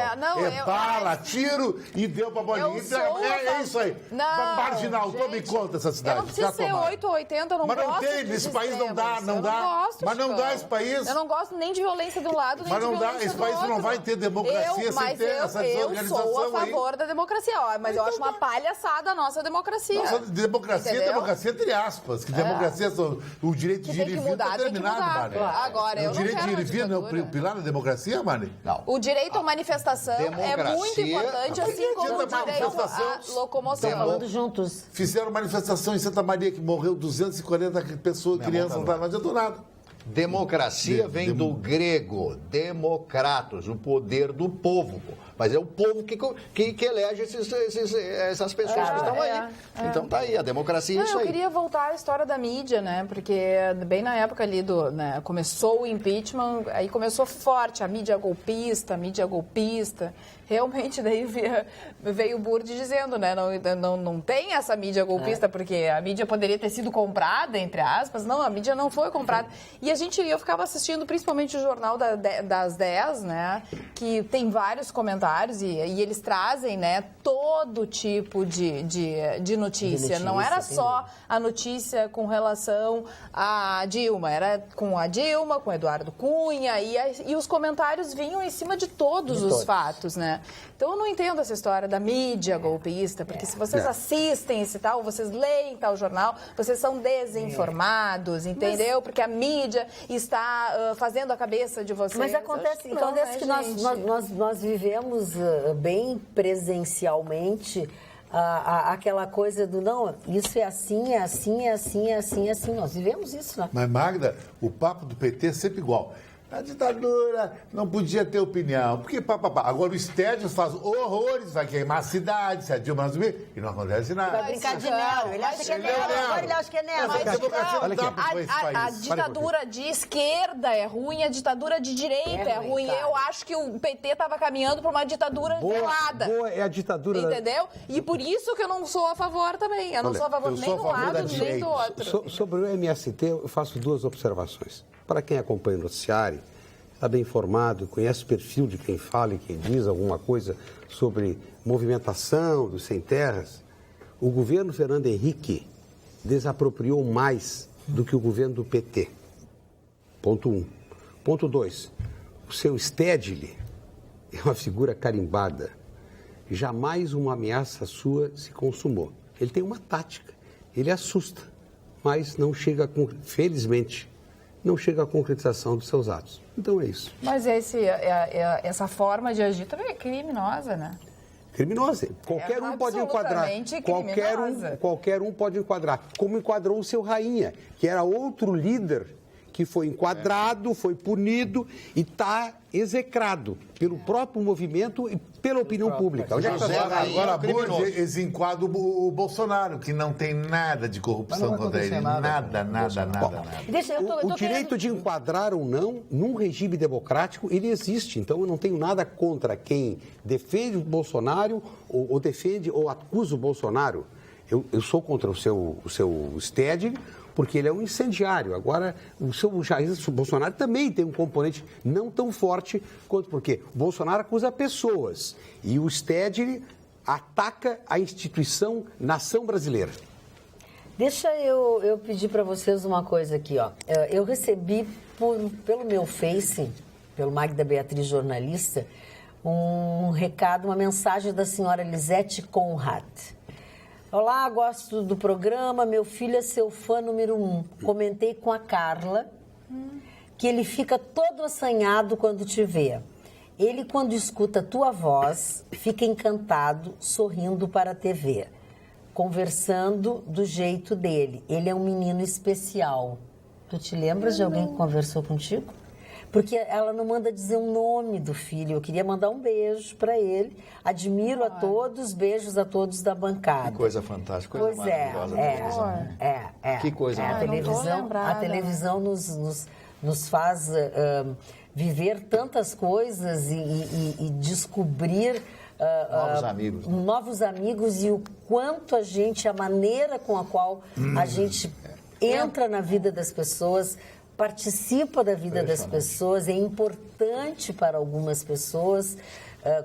Bala, tiro e deu pra bolinha. É isso aí. Não, marginal, tome conta dessa cidade. Eu não preciso ser 8 ou 80, eu não gosto. Mas não tem, nesse país não dá. Mas não dá esse país. Eu não gosto nem de violência de um lado, nem de violência do outro. Mas não dá, esse país não vai ter democracia sem ter essa desorganização aí. Eu sou a favor da democracia, mas eu acho uma palhaçada a nossa democracia. Democracia entre aspas, que democracia o direito de ir e vir está terminado, Mari. Agora, eu o direito de ir e vir não é o pilar da democracia, Mari? Não. O direito à manifestação é muito importante, assim como o direito à locomoção. Falando juntos. Fizeram manifestação em Santa Maria que morreu 240 pessoas, crianças, não adiantou nada. Democracia vem do grego, democratos, o poder do povo. Mas é o povo que elege essas pessoas que estão aí. Então tá aí, a democracia é isso aí. Eu queria voltar à história da mídia, né? Porque bem na época ali começou o impeachment, aí começou forte a mídia golpista. Realmente daí veio o Burdi dizendo, né? Não tem essa mídia golpista, porque a mídia poderia ter sido comprada, entre aspas. Não, a mídia não foi comprada. E eu ficava assistindo principalmente o jornal das 10, né? Que tem vários comentários e eles trazem, né, todo tipo de notícia. Não era só a notícia com relação a Dilma, era com a Dilma, com o Eduardo Cunha, e os comentários vinham em cima de todos os fatos, né? Então eu não entendo essa história da mídia golpista, porque se vocês assistem esse tal, vocês leem tal jornal, vocês são desinformados, entendeu? Porque a mídia está fazendo a cabeça de vocês. Mas acontece que nós vivemos bem presencialmente aquela coisa do não, isso é assim, é assim, é assim, é assim, é assim. Nós vivemos isso, né? Mas, Magda, o papo do PT é sempre igual. A ditadura não podia ter opinião. Porque agora o Stedman faz horrores, vai queimar a cidade, se a Dilma assumir, e não acontece nada. Vai brincar de Nero. Ele acha que é Nero. Agora ele acha que é Nero. A ditadura de esquerda é ruim, a ditadura de direita é ruim. Eu acho que o PT estava caminhando para uma ditadura errada. Boa é a ditadura. Entendeu? E por isso que eu não sou a favor também. Eu não sou a favor nem do lado nem do outro. Sobre o MST, eu faço duas observações. Para quem acompanha o noticiário, está bem informado, conhece o perfil de quem fala e quem diz alguma coisa sobre movimentação dos sem-terras, o governo Fernando Henrique desapropriou mais do que o governo do PT. Ponto 1. Ponto 2. O seu Stedley é uma figura carimbada. Jamais uma ameaça sua se consumou. Ele tem uma tática. Ele assusta, mas não chega, felizmente, não chega à concretização dos seus atos. Então é isso. Mas essa forma de agir também é criminosa, né? Criminosa. Qualquer um pode enquadrar. Qualquer um pode enquadrar. Como enquadrou o seu Rainha, que era outro líder que foi enquadrado, foi punido e está execrado pelo próprio movimento e pela opinião pública. Agora, eles enquadram o Bolsonaro, que não tem nada de corrupção contra ele. Nada. O direito de enquadrar ou não, num regime democrático, ele existe. Então, eu não tenho nada contra quem defende o Bolsonaro ou defende ou acusa o Bolsonaro. Eu sou contra o seu Stedley, porque ele é um incendiário. Agora, o Jair Bolsonaro também tem um componente não tão forte quanto porque o Bolsonaro acusa pessoas e o Stedley ataca a instituição nação brasileira. Deixa eu pedir para vocês uma coisa aqui, ó. Eu recebi pelo meu Face, pelo Magda Beatriz Jornalista, um recado, uma mensagem da senhora Lisete Conrad. Olá, gosto do programa, meu filho é seu fã número 1. Comentei com a Carla que ele fica todo assanhado quando te vê. Ele, quando escuta tua voz, fica encantado, sorrindo para a TV, conversando do jeito dele. Ele é um menino especial. Tu te lembras de alguém que conversou contigo? Porque ela não manda dizer o nome do filho. Eu queria mandar um beijo para ele. Admiro a todos, beijos a todos da bancada. Que coisa fantástica, coisa maravilhosa. Que coisa maravilhosa. A televisão nos faz viver tantas coisas e descobrir novos amigos e o quanto a maneira com a qual a gente entra na vida das pessoas, participa da vida das pessoas, é importante para algumas pessoas,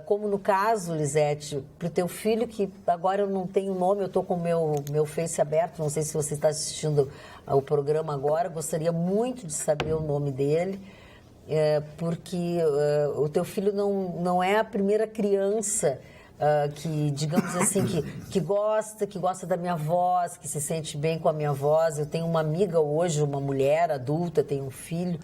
como no caso, Lisete, para o teu filho, que agora eu não tenho nome, eu estou com o meu Face aberto, não sei se você está assistindo ao programa agora, gostaria muito de saber o nome dele, porque o teu filho não é a primeira criança que, digamos assim, que gosta da minha voz, que se sente bem com a minha voz. Eu tenho uma amiga hoje, uma mulher adulta, tem um filho,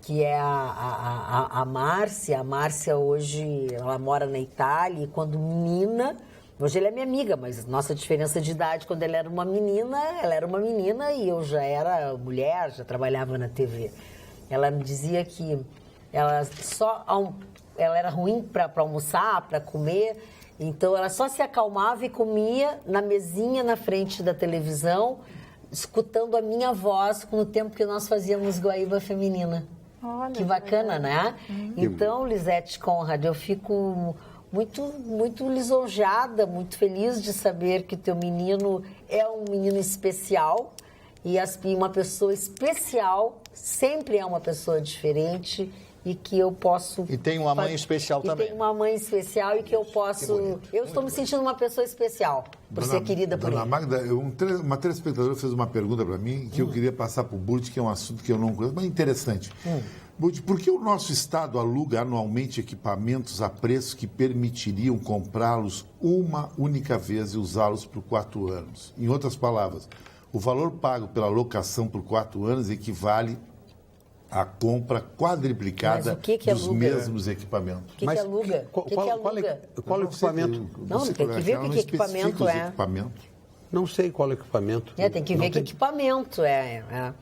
que é a Márcia. A Márcia hoje, ela mora na Itália, e quando menina, hoje ela é minha amiga, mas nossa diferença de idade, quando ela era uma menina e eu já era mulher, já trabalhava na TV. Ela me dizia que ela era ruim para almoçar, para comer, então ela só se acalmava e comia na mesinha na frente da televisão, escutando a minha voz no tempo que nós fazíamos Guaíba Feminina. Olha, que bacana, né? Então, Lisete Conrad, eu fico muito lisonjada, muito feliz de saber que o teu menino é um menino especial e uma pessoa especial sempre é uma pessoa diferente e que eu posso... E tem uma mãe especial também. Tem uma mãe especial e que eu posso... Eu estou me sentindo uma pessoa especial por ser querida por ele. Dona Magda, uma telespectadora fez uma pergunta para mim que eu queria passar para o Burt, que é um assunto que eu não conheço, mas interessante. Burt, por que o nosso Estado aluga anualmente equipamentos a preços que permitiriam comprá-los uma única vez e usá-los por 4 anos? Em outras palavras, o valor pago pela locação por 4 anos equivale à compra quadriplicada dos mesmos equipamentos. O que aluga? Qual equipamento? Não, tem que ver que equipamento é. Não sei qual equipamento. Tem que ver que equipamento é.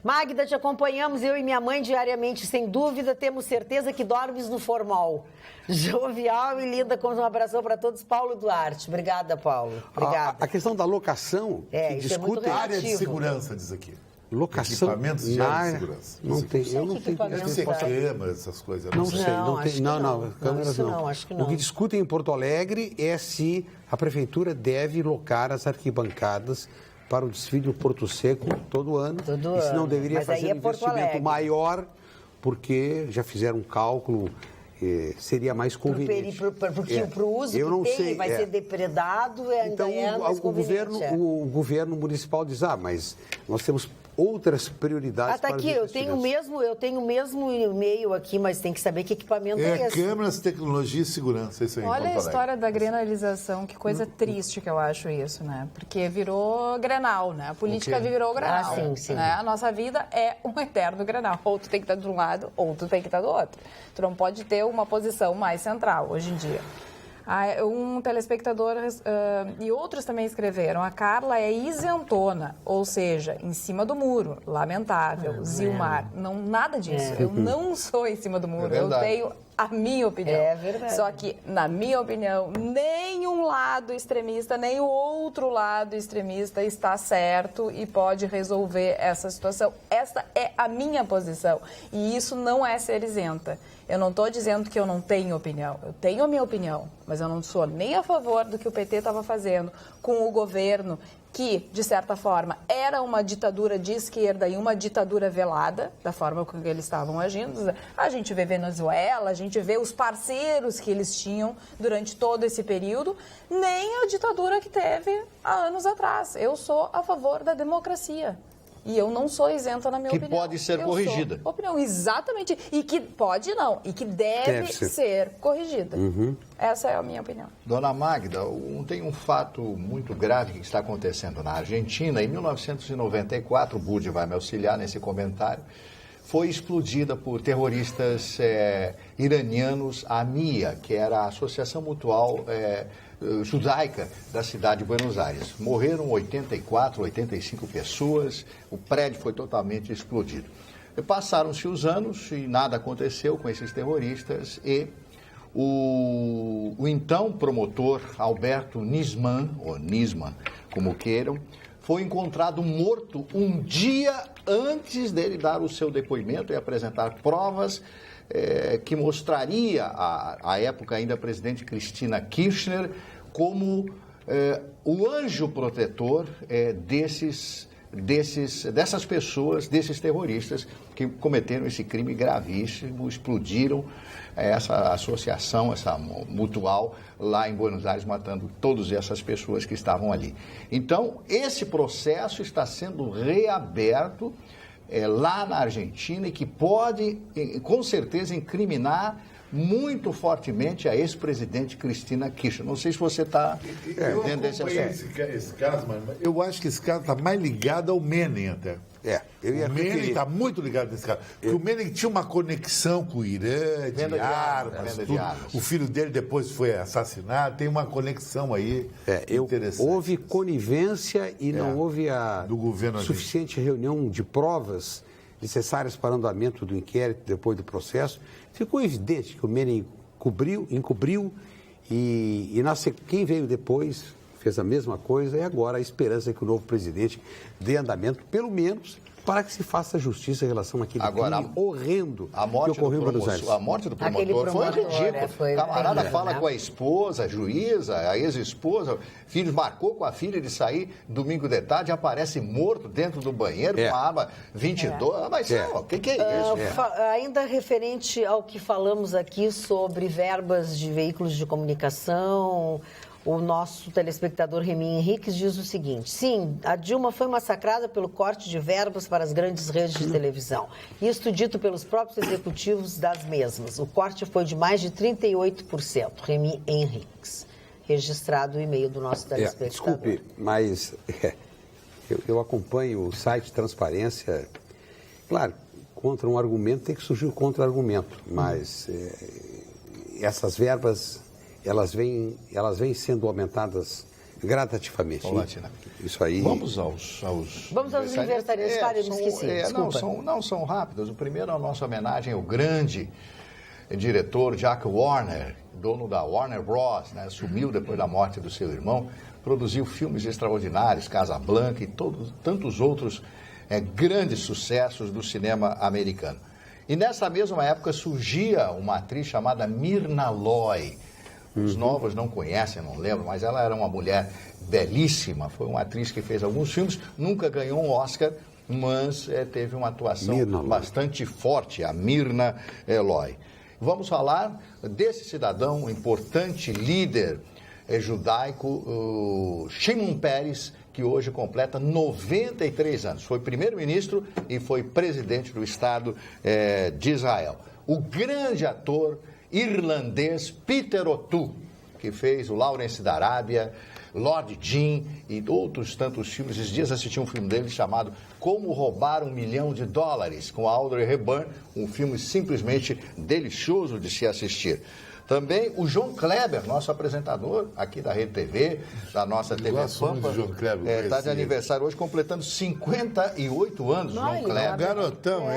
Magda, te acompanhamos, eu e minha mãe diariamente, sem dúvida, temos certeza que dormes no formal. Jovial e linda, com um abração para todos. Paulo Duarte. Obrigada, Paulo. Obrigada. A questão da locação, que isso é muito discutem... Área de segurança, diz aqui. Locação Equipamentos de área de segurança. Não tem, eu não tenho... Deve ser câmeras, essas coisas. Não sei, não tem. Não, câmeras não. Não, acho que não. O que discutem em Porto Alegre é se a prefeitura deve locar as arquibancadas para o desfile do Porto Seco todo ano. Todo e se não ano. deveria Mas aí fazer é um Porto investimento Alegre. maior, porque já fizeram um cálculo, seria mais conveniente. Porque para o uso Eu não que tem, sei, vai ser depredado, ainda então, é mais conveniente. o governo municipal diz, mas nós temos outras prioridades Tá para os aqui, eu tenho o mesmo e-mail aqui, mas tem que saber que equipamento é esse. Câmeras, tecnologia e segurança, isso aí. Olha a história da grenalização, que coisa triste que eu acho isso, né? Porque virou Grenal, né? A política virou Grenal. Sim. Né? A nossa vida é um eterno Grenal. Ou tu tem que estar de um lado, ou tu tem que estar do outro. Tu não pode ter uma posição mais central hoje em dia. Um telespectador e outros também escreveram, a Carla é isentona, ou seja, em cima do muro, lamentável, Zilmar, não, nada disso, eu não sou em cima do muro, eu tenho a minha opinião. É verdade. Só que, na minha opinião, nem um lado extremista, nem o outro lado extremista está certo e pode resolver essa situação. Essa é a minha posição e isso não é ser isenta. Eu não estou dizendo que eu não tenho opinião. Eu tenho a minha opinião, mas eu não sou nem a favor do que o PT estava fazendo com o governo, que, de certa forma, era uma ditadura de esquerda e uma ditadura velada, da forma como eles estavam agindo. A gente vê Venezuela, a gente vê os parceiros que eles tinham durante todo esse período, nem a ditadura que teve há anos atrás. Eu sou a favor da democracia. E eu não sou isenta na minha opinião. Que pode ser corrigida. Opinião, exatamente. E que pode não, e que deve ser corrigida. Essa é a minha opinião. Dona Magda, tem um fato muito grave que está acontecendo na Argentina. Em 1994, o Budi vai me auxiliar nesse comentário, foi explodida por terroristas iranianos a AMIA, que era a Associação Mutual Judaica da cidade de Buenos Aires. Morreram 84, 85 pessoas, o prédio foi totalmente explodido. Passaram-se os anos e nada aconteceu com esses terroristas e o então promotor Alberto Nisman, ou Nisman, como queiram, foi encontrado morto um dia antes dele dar o seu depoimento e apresentar provas que mostraria à época ainda a presidente Cristina Kirchner como o anjo protetor dessas pessoas, desses terroristas que cometeram esse crime gravíssimo, explodiram essa associação, essa mutual lá em Buenos Aires, matando todas essas pessoas que estavam ali. Então, esse processo está sendo reaberto lá na Argentina e que pode, com certeza, incriminar muito fortemente a ex-presidente Cristina Kirchner. Não sei se você está dentro desse assunto. Esse caso, mas eu acho que esse caso está mais ligado ao Menem até. O Menem está muito ligado nesse caso. Porque o Menem tinha uma conexão com o Irã, de armas, tudo. O filho dele depois foi assassinado, tem uma conexão aí interessante. Houve conivência e não houve a do governo suficiente reunião de provas necessárias para o andamento do inquérito depois do processo. Ficou evidente que o Menem encobriu e quem veio depois fez a mesma coisa e agora a esperança é que o novo presidente dê andamento, pelo menos, para que se faça justiça em relação àquele crime horrendo que ocorreu em Buenos Aires. A morte do promotor foi ridícula. O camarada fala com a esposa, a juíza, a ex-esposa, filho marcou com a filha de sair domingo de tarde e aparece morto dentro do banheiro com a arma 22. Mas o que é isso? Ainda referente ao que falamos aqui sobre verbas de veículos de comunicação, o nosso telespectador Remy Henriques diz o seguinte: sim, a Dilma foi massacrada pelo corte de verbas para as grandes redes de televisão. Isto dito pelos próprios executivos das mesmas. O corte foi de mais de 38%. Remy Henriques. Registrado o e-mail do nosso telespectador. Desculpe, mas eu acompanho o site Transparência. Claro, contra um argumento tem que surgir o contra-argumento, mas essas verbas... Elas vêm sendo aumentadas gradativamente. Paulatinamente. Isso aí. Vamos aos aniversariantes. Para, eu me esqueci. Não são rápidos. O primeiro é a nossa homenagem ao grande diretor Jack Warner, dono da Warner Bros., né? Sumiu depois da morte do seu irmão, produziu filmes extraordinários, Casablanca e tantos outros grandes sucessos do cinema americano. E nessa mesma época surgia uma atriz chamada Myrna Loy. Os novos não conhecem, não lembram, mas ela era uma mulher belíssima, foi uma atriz que fez alguns filmes, nunca ganhou um Oscar, mas teve uma atuação bastante forte, a Myrna Loy. Vamos falar desse cidadão, um importante líder judaico, Shimon Peres, que hoje completa 93 anos. Foi primeiro-ministro e foi presidente do Estado de Israel. O grande ator irlandês Peter O'Toole, que fez o Lawrence da Arábia, Lord Jim e outros tantos filmes. Esses dias assisti um filme dele chamado Como Roubar $1 Milhão, com a Audrey Hepburn, um filme simplesmente delicioso de se assistir. Também o João Kleber, nosso apresentador aqui da Rede TV, da nossa TV Pampa, está de aniversário hoje, completando 58 anos, João Kleber. Garotão,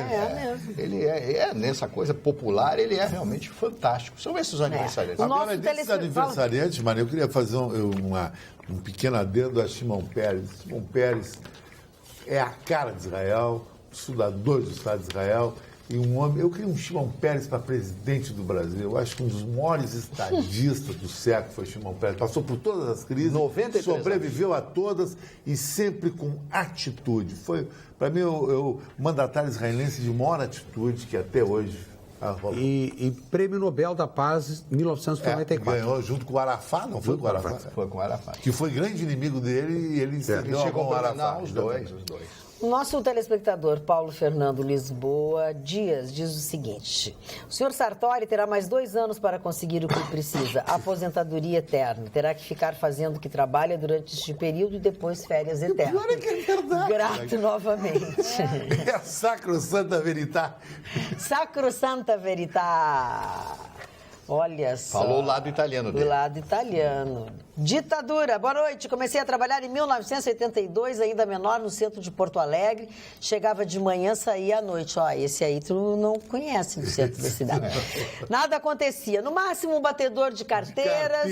ele é nessa coisa popular, ele é realmente fantástico. São esses aniversariantes. Agora, desses aniversariantes, Maria, eu queria fazer um pequeno adendo a Shimon Peres. Shimon Peres é a cara de Israel, estudador do Estado de Israel, e um homem. Eu queria um Shimon Peres para presidente do Brasil. Eu acho que um dos maiores estadistas do século foi Shimon Peres. Passou por todas as crises, sobreviveu a todas e sempre com atitude. Foi, para mim, o mandatário israelense de maior atitude que até hoje. E Prêmio Nobel da Paz em 1994. Ganhou junto com o Arafat, não foi com o Arafat? Foi com o Arafat. Que foi grande inimigo dele e ele serviu com o Arafat. Os dois. O nosso telespectador Paulo Fernando Lisboa Dias diz o seguinte: o senhor Sartori terá mais 2 anos para conseguir o que precisa, aposentadoria eterna. Terá que ficar fazendo o que trabalha durante este período e depois férias eternas. Pior é que é verdade. Grato novamente. É a Sacrosanta Verità. Sacrosanta Verità. Olha só. Falou o lado italiano dele. Do lado italiano. Ditadura. Boa noite. Comecei a trabalhar em 1982, ainda menor, no centro de Porto Alegre. Chegava de manhã, saía à noite. Ó, esse aí tu não conhece no centro da cidade. Nada acontecia. No máximo, um batedor de carteiras.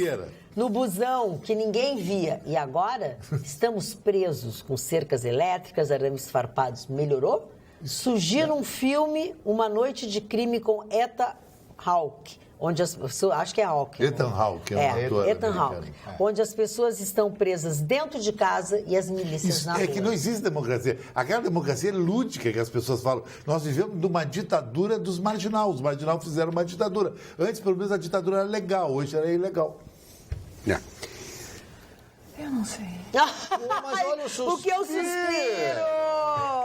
No busão, que ninguém via. E agora, estamos presos com cercas elétricas, arames farpados. Melhorou? Surgiu um filme, Uma Noite de Crime com Ethan Hawke. Onde as pessoas, acho que é Hawke. Ethan Hawke, um ator Ethan Hawke, onde as pessoas estão presas dentro de casa e as milícias na rua. É que não existe democracia. Aquela democracia lúdica que as pessoas falam. Nós vivemos de uma ditadura dos marginais. Os marginais fizeram uma ditadura. Antes, pelo menos, a ditadura era legal. Hoje era ilegal. Eu não sei. Mas olha o que eu suspiro!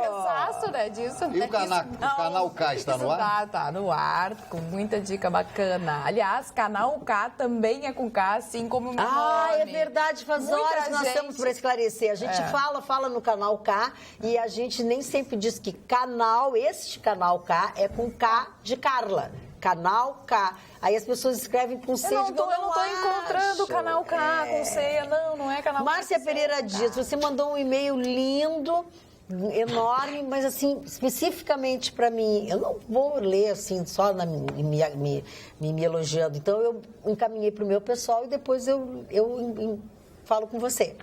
Cansaço, né, disso. E o Canal K está no ar? Tá no ar, com muita dica bacana. Aliás, Canal K também é com K, assim como o meu nome. É verdade, faz horas que nós estamos para esclarecer. A gente fala no Canal K e a gente nem sempre diz que este Canal K é com K de Carla. Canal K. Aí as pessoas escrevem com C. Eu não tô encontrando o Canal K com C. Não é Canal K. Márcia Pereira Dias, você mandou um e-mail lindo, enorme, mas assim, especificamente para mim. Eu não vou ler assim, só me elogiando. Então eu encaminhei para o meu pessoal e depois eu falo com você.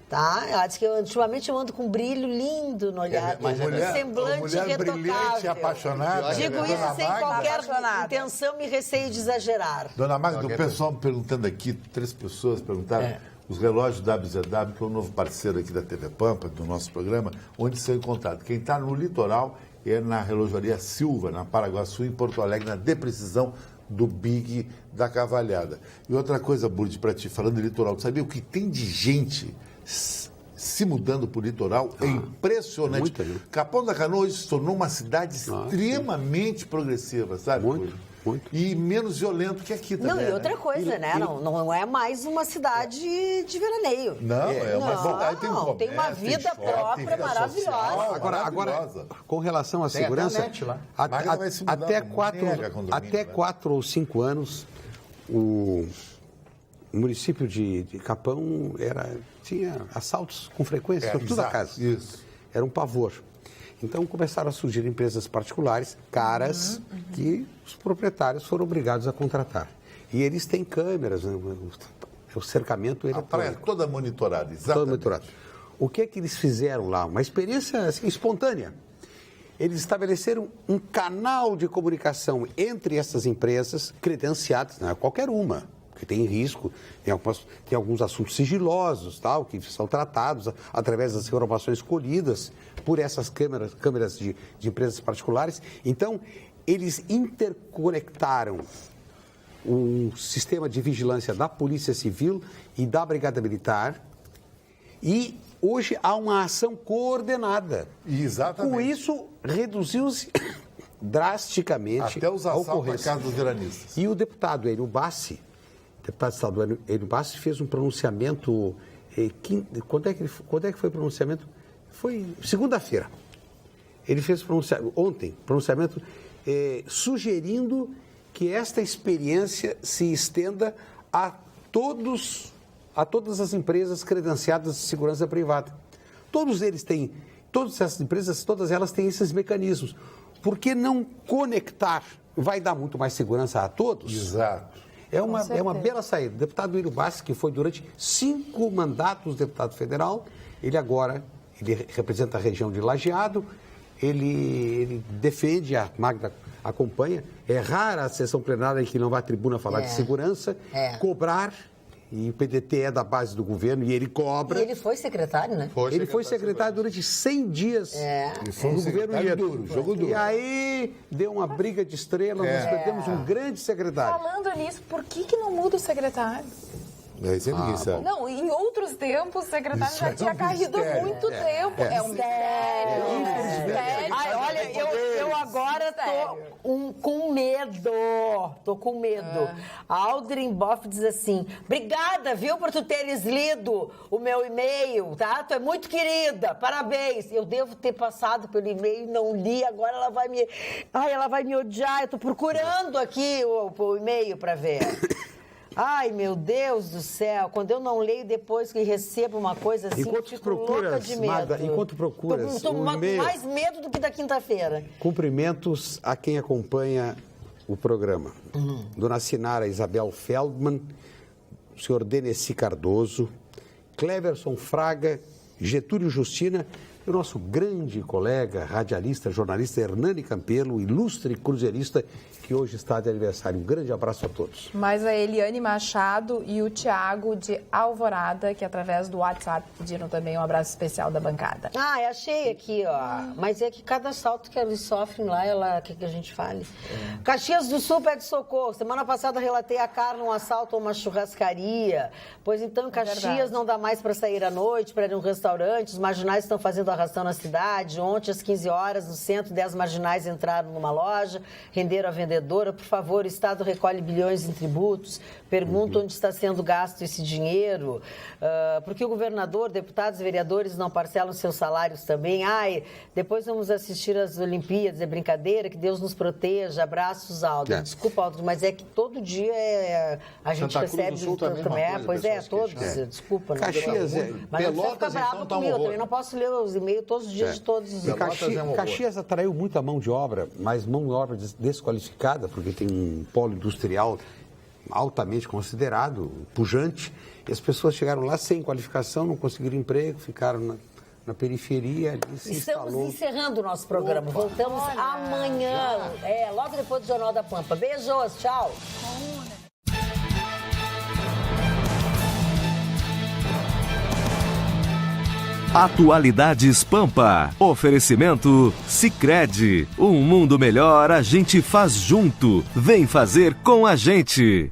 Tá? Ela disse que ultimamente eu ando com um brilho lindo no olhar, um semblante brilhante, apaixonada. Digo isso sem qualquer intenção e receio de exagerar. Dona Magda, o pessoal me perguntando aqui, 3 pessoas perguntaram, os relógios WZW, que é o novo parceiro aqui da TV Pampa, do nosso programa, onde são encontrados. Quem está no litoral é na Relojoaria Silva, na Paraguaçu, em Porto Alegre, na Deprecisão do Big da Cavalhada. E outra coisa, Burdi, para ti, falando de litoral, tu sabia o que tem de gente se mudando para o litoral? É impressionante. Capão da Canoa hoje se tornou uma cidade extremamente progressiva, sabe? Muito. E menos violento que aqui também. Não, e outra coisa, né? Não é mais uma cidade de veraneio. Não, é uma cidade tem uma vida própria maravilhosa. Agora, com relação à segurança, até 4 ou 5 anos, o município de Capão tinha assaltos com frequência, sobretudo a casa. Isso. Era um pavor. Então começaram a surgir empresas particulares, caras, que os proprietários foram obrigados a contratar. E eles têm câmeras, né? O cercamento eletrônico. A praia toda monitorada, exatamente. Toda monitorada. O que é que eles fizeram lá? Uma experiência assim, espontânea. Eles estabeleceram um canal de comunicação entre essas empresas credenciadas, não é qualquer uma, porque tem risco, tem alguns assuntos sigilosos, tal, que são tratados através das informações colhidas por essas câmeras de empresas particulares. Então, eles interconectaram um sistema de vigilância da Polícia Civil e da Brigada Militar e hoje há uma ação coordenada. Exatamente. Com isso, reduziu-se drasticamente até os a assaltos ocorrência. à casa dos veranistas. E o deputado Enio Bassi, deputado estadual Enio Bassi, fez um pronunciamento. Quando é que foi o pronunciamento? Foi segunda-feira. Ele fez pronunciamento sugerindo que esta experiência se estenda a todas as empresas credenciadas de segurança privada. Todas essas empresas, todas elas têm esses mecanismos. Por que não conectar? Vai dar muito mais segurança a todos? Exato. É uma bela saída. O deputado Enio Bassi, que foi durante 5 mandatos deputado federal, ele representa a região de Lajeado, ele defende, a Magda acompanha. É rara a sessão plenária em que não vai à tribuna falar de segurança, cobrar, e o PDT é da base do governo, e ele cobra. E ele foi secretário, né? Ele foi secretário durante 100 dias no governo duro, jogo duro. E aí deu uma briga de estrelas, nós perdemos um grande secretário. Falando nisso, por que não muda o secretário? Isso ninguém sabe. Não, em outros tempos o secretário já tinha caído há muito tempo. É um mistério. Ai, olha, eu agora tô com medo. Tô com medo. A Aldrin Boff diz assim: obrigada, viu, por tu teres lido o meu e-mail, tá? Tu é muito querida, parabéns. Eu devo ter passado pelo e-mail e não li, agora ela vai me odiar. Eu tô procurando aqui o e-mail pra ver. Ai, meu Deus do céu, quando eu não leio depois que recebo uma coisa assim, eu fico louca de medo. Magda, enquanto procuras tô mais medo do que da quinta-feira. Cumprimentos a quem acompanha o programa. Dona Sinara Isabel Feldman, o senhor Deneci Cardoso, Cleverson Fraga, Getúlio Justina e o nosso grande colega, radialista, jornalista Hernani Campelo, ilustre cruzeirista, que hoje está de aniversário. Um grande abraço a todos. Mas a Eliane Machado e o Tiago de Alvorada, que através do WhatsApp pediram também um abraço especial da bancada. Ah, achei aqui, ó. Mas é que cada assalto que eles sofrem lá, ela quer que a gente fale. Caxias do Sul pede socorro. Semana passada relatei a Carla um assalto a uma churrascaria. Pois então, em Caxias não dá mais para sair à noite, para ir a um restaurante. Os marginais estão fazendo arrastão na cidade. Ontem, às 15 horas, no centro, 10 marginais entraram numa loja, renderam a vendedora. Por favor, o Estado recolhe bilhões em tributos. Pergunta onde está sendo gasto esse dinheiro. Porque o governador, deputados e vereadores não parcelam seus salários também. Ai, depois vamos assistir às Olimpíadas. É brincadeira, que Deus nos proteja. Abraços, Aldo. Desculpa, Aldo, mas é que todo dia a gente Santa recebe... Cruz do Sul também todos. Desculpa. Não. Caxias mas não precisa ficar bravo comigo. Eu também não posso ler os e-mails todos os dias de todos os dias. Caxias atraiu muita mão de obra, mas mão de obra desqualificada, porque tem um polo industrial altamente considerado, pujante, e as pessoas chegaram lá sem qualificação, não conseguiram emprego, ficaram na periferia. Estamos encerrando o nosso programa. Voltamos amanhã, logo depois do Jornal da Pampa. Beijos, tchau. Atualidades Pampa. Oferecimento Sicredi. Um mundo melhor a gente faz junto. Vem fazer com a gente.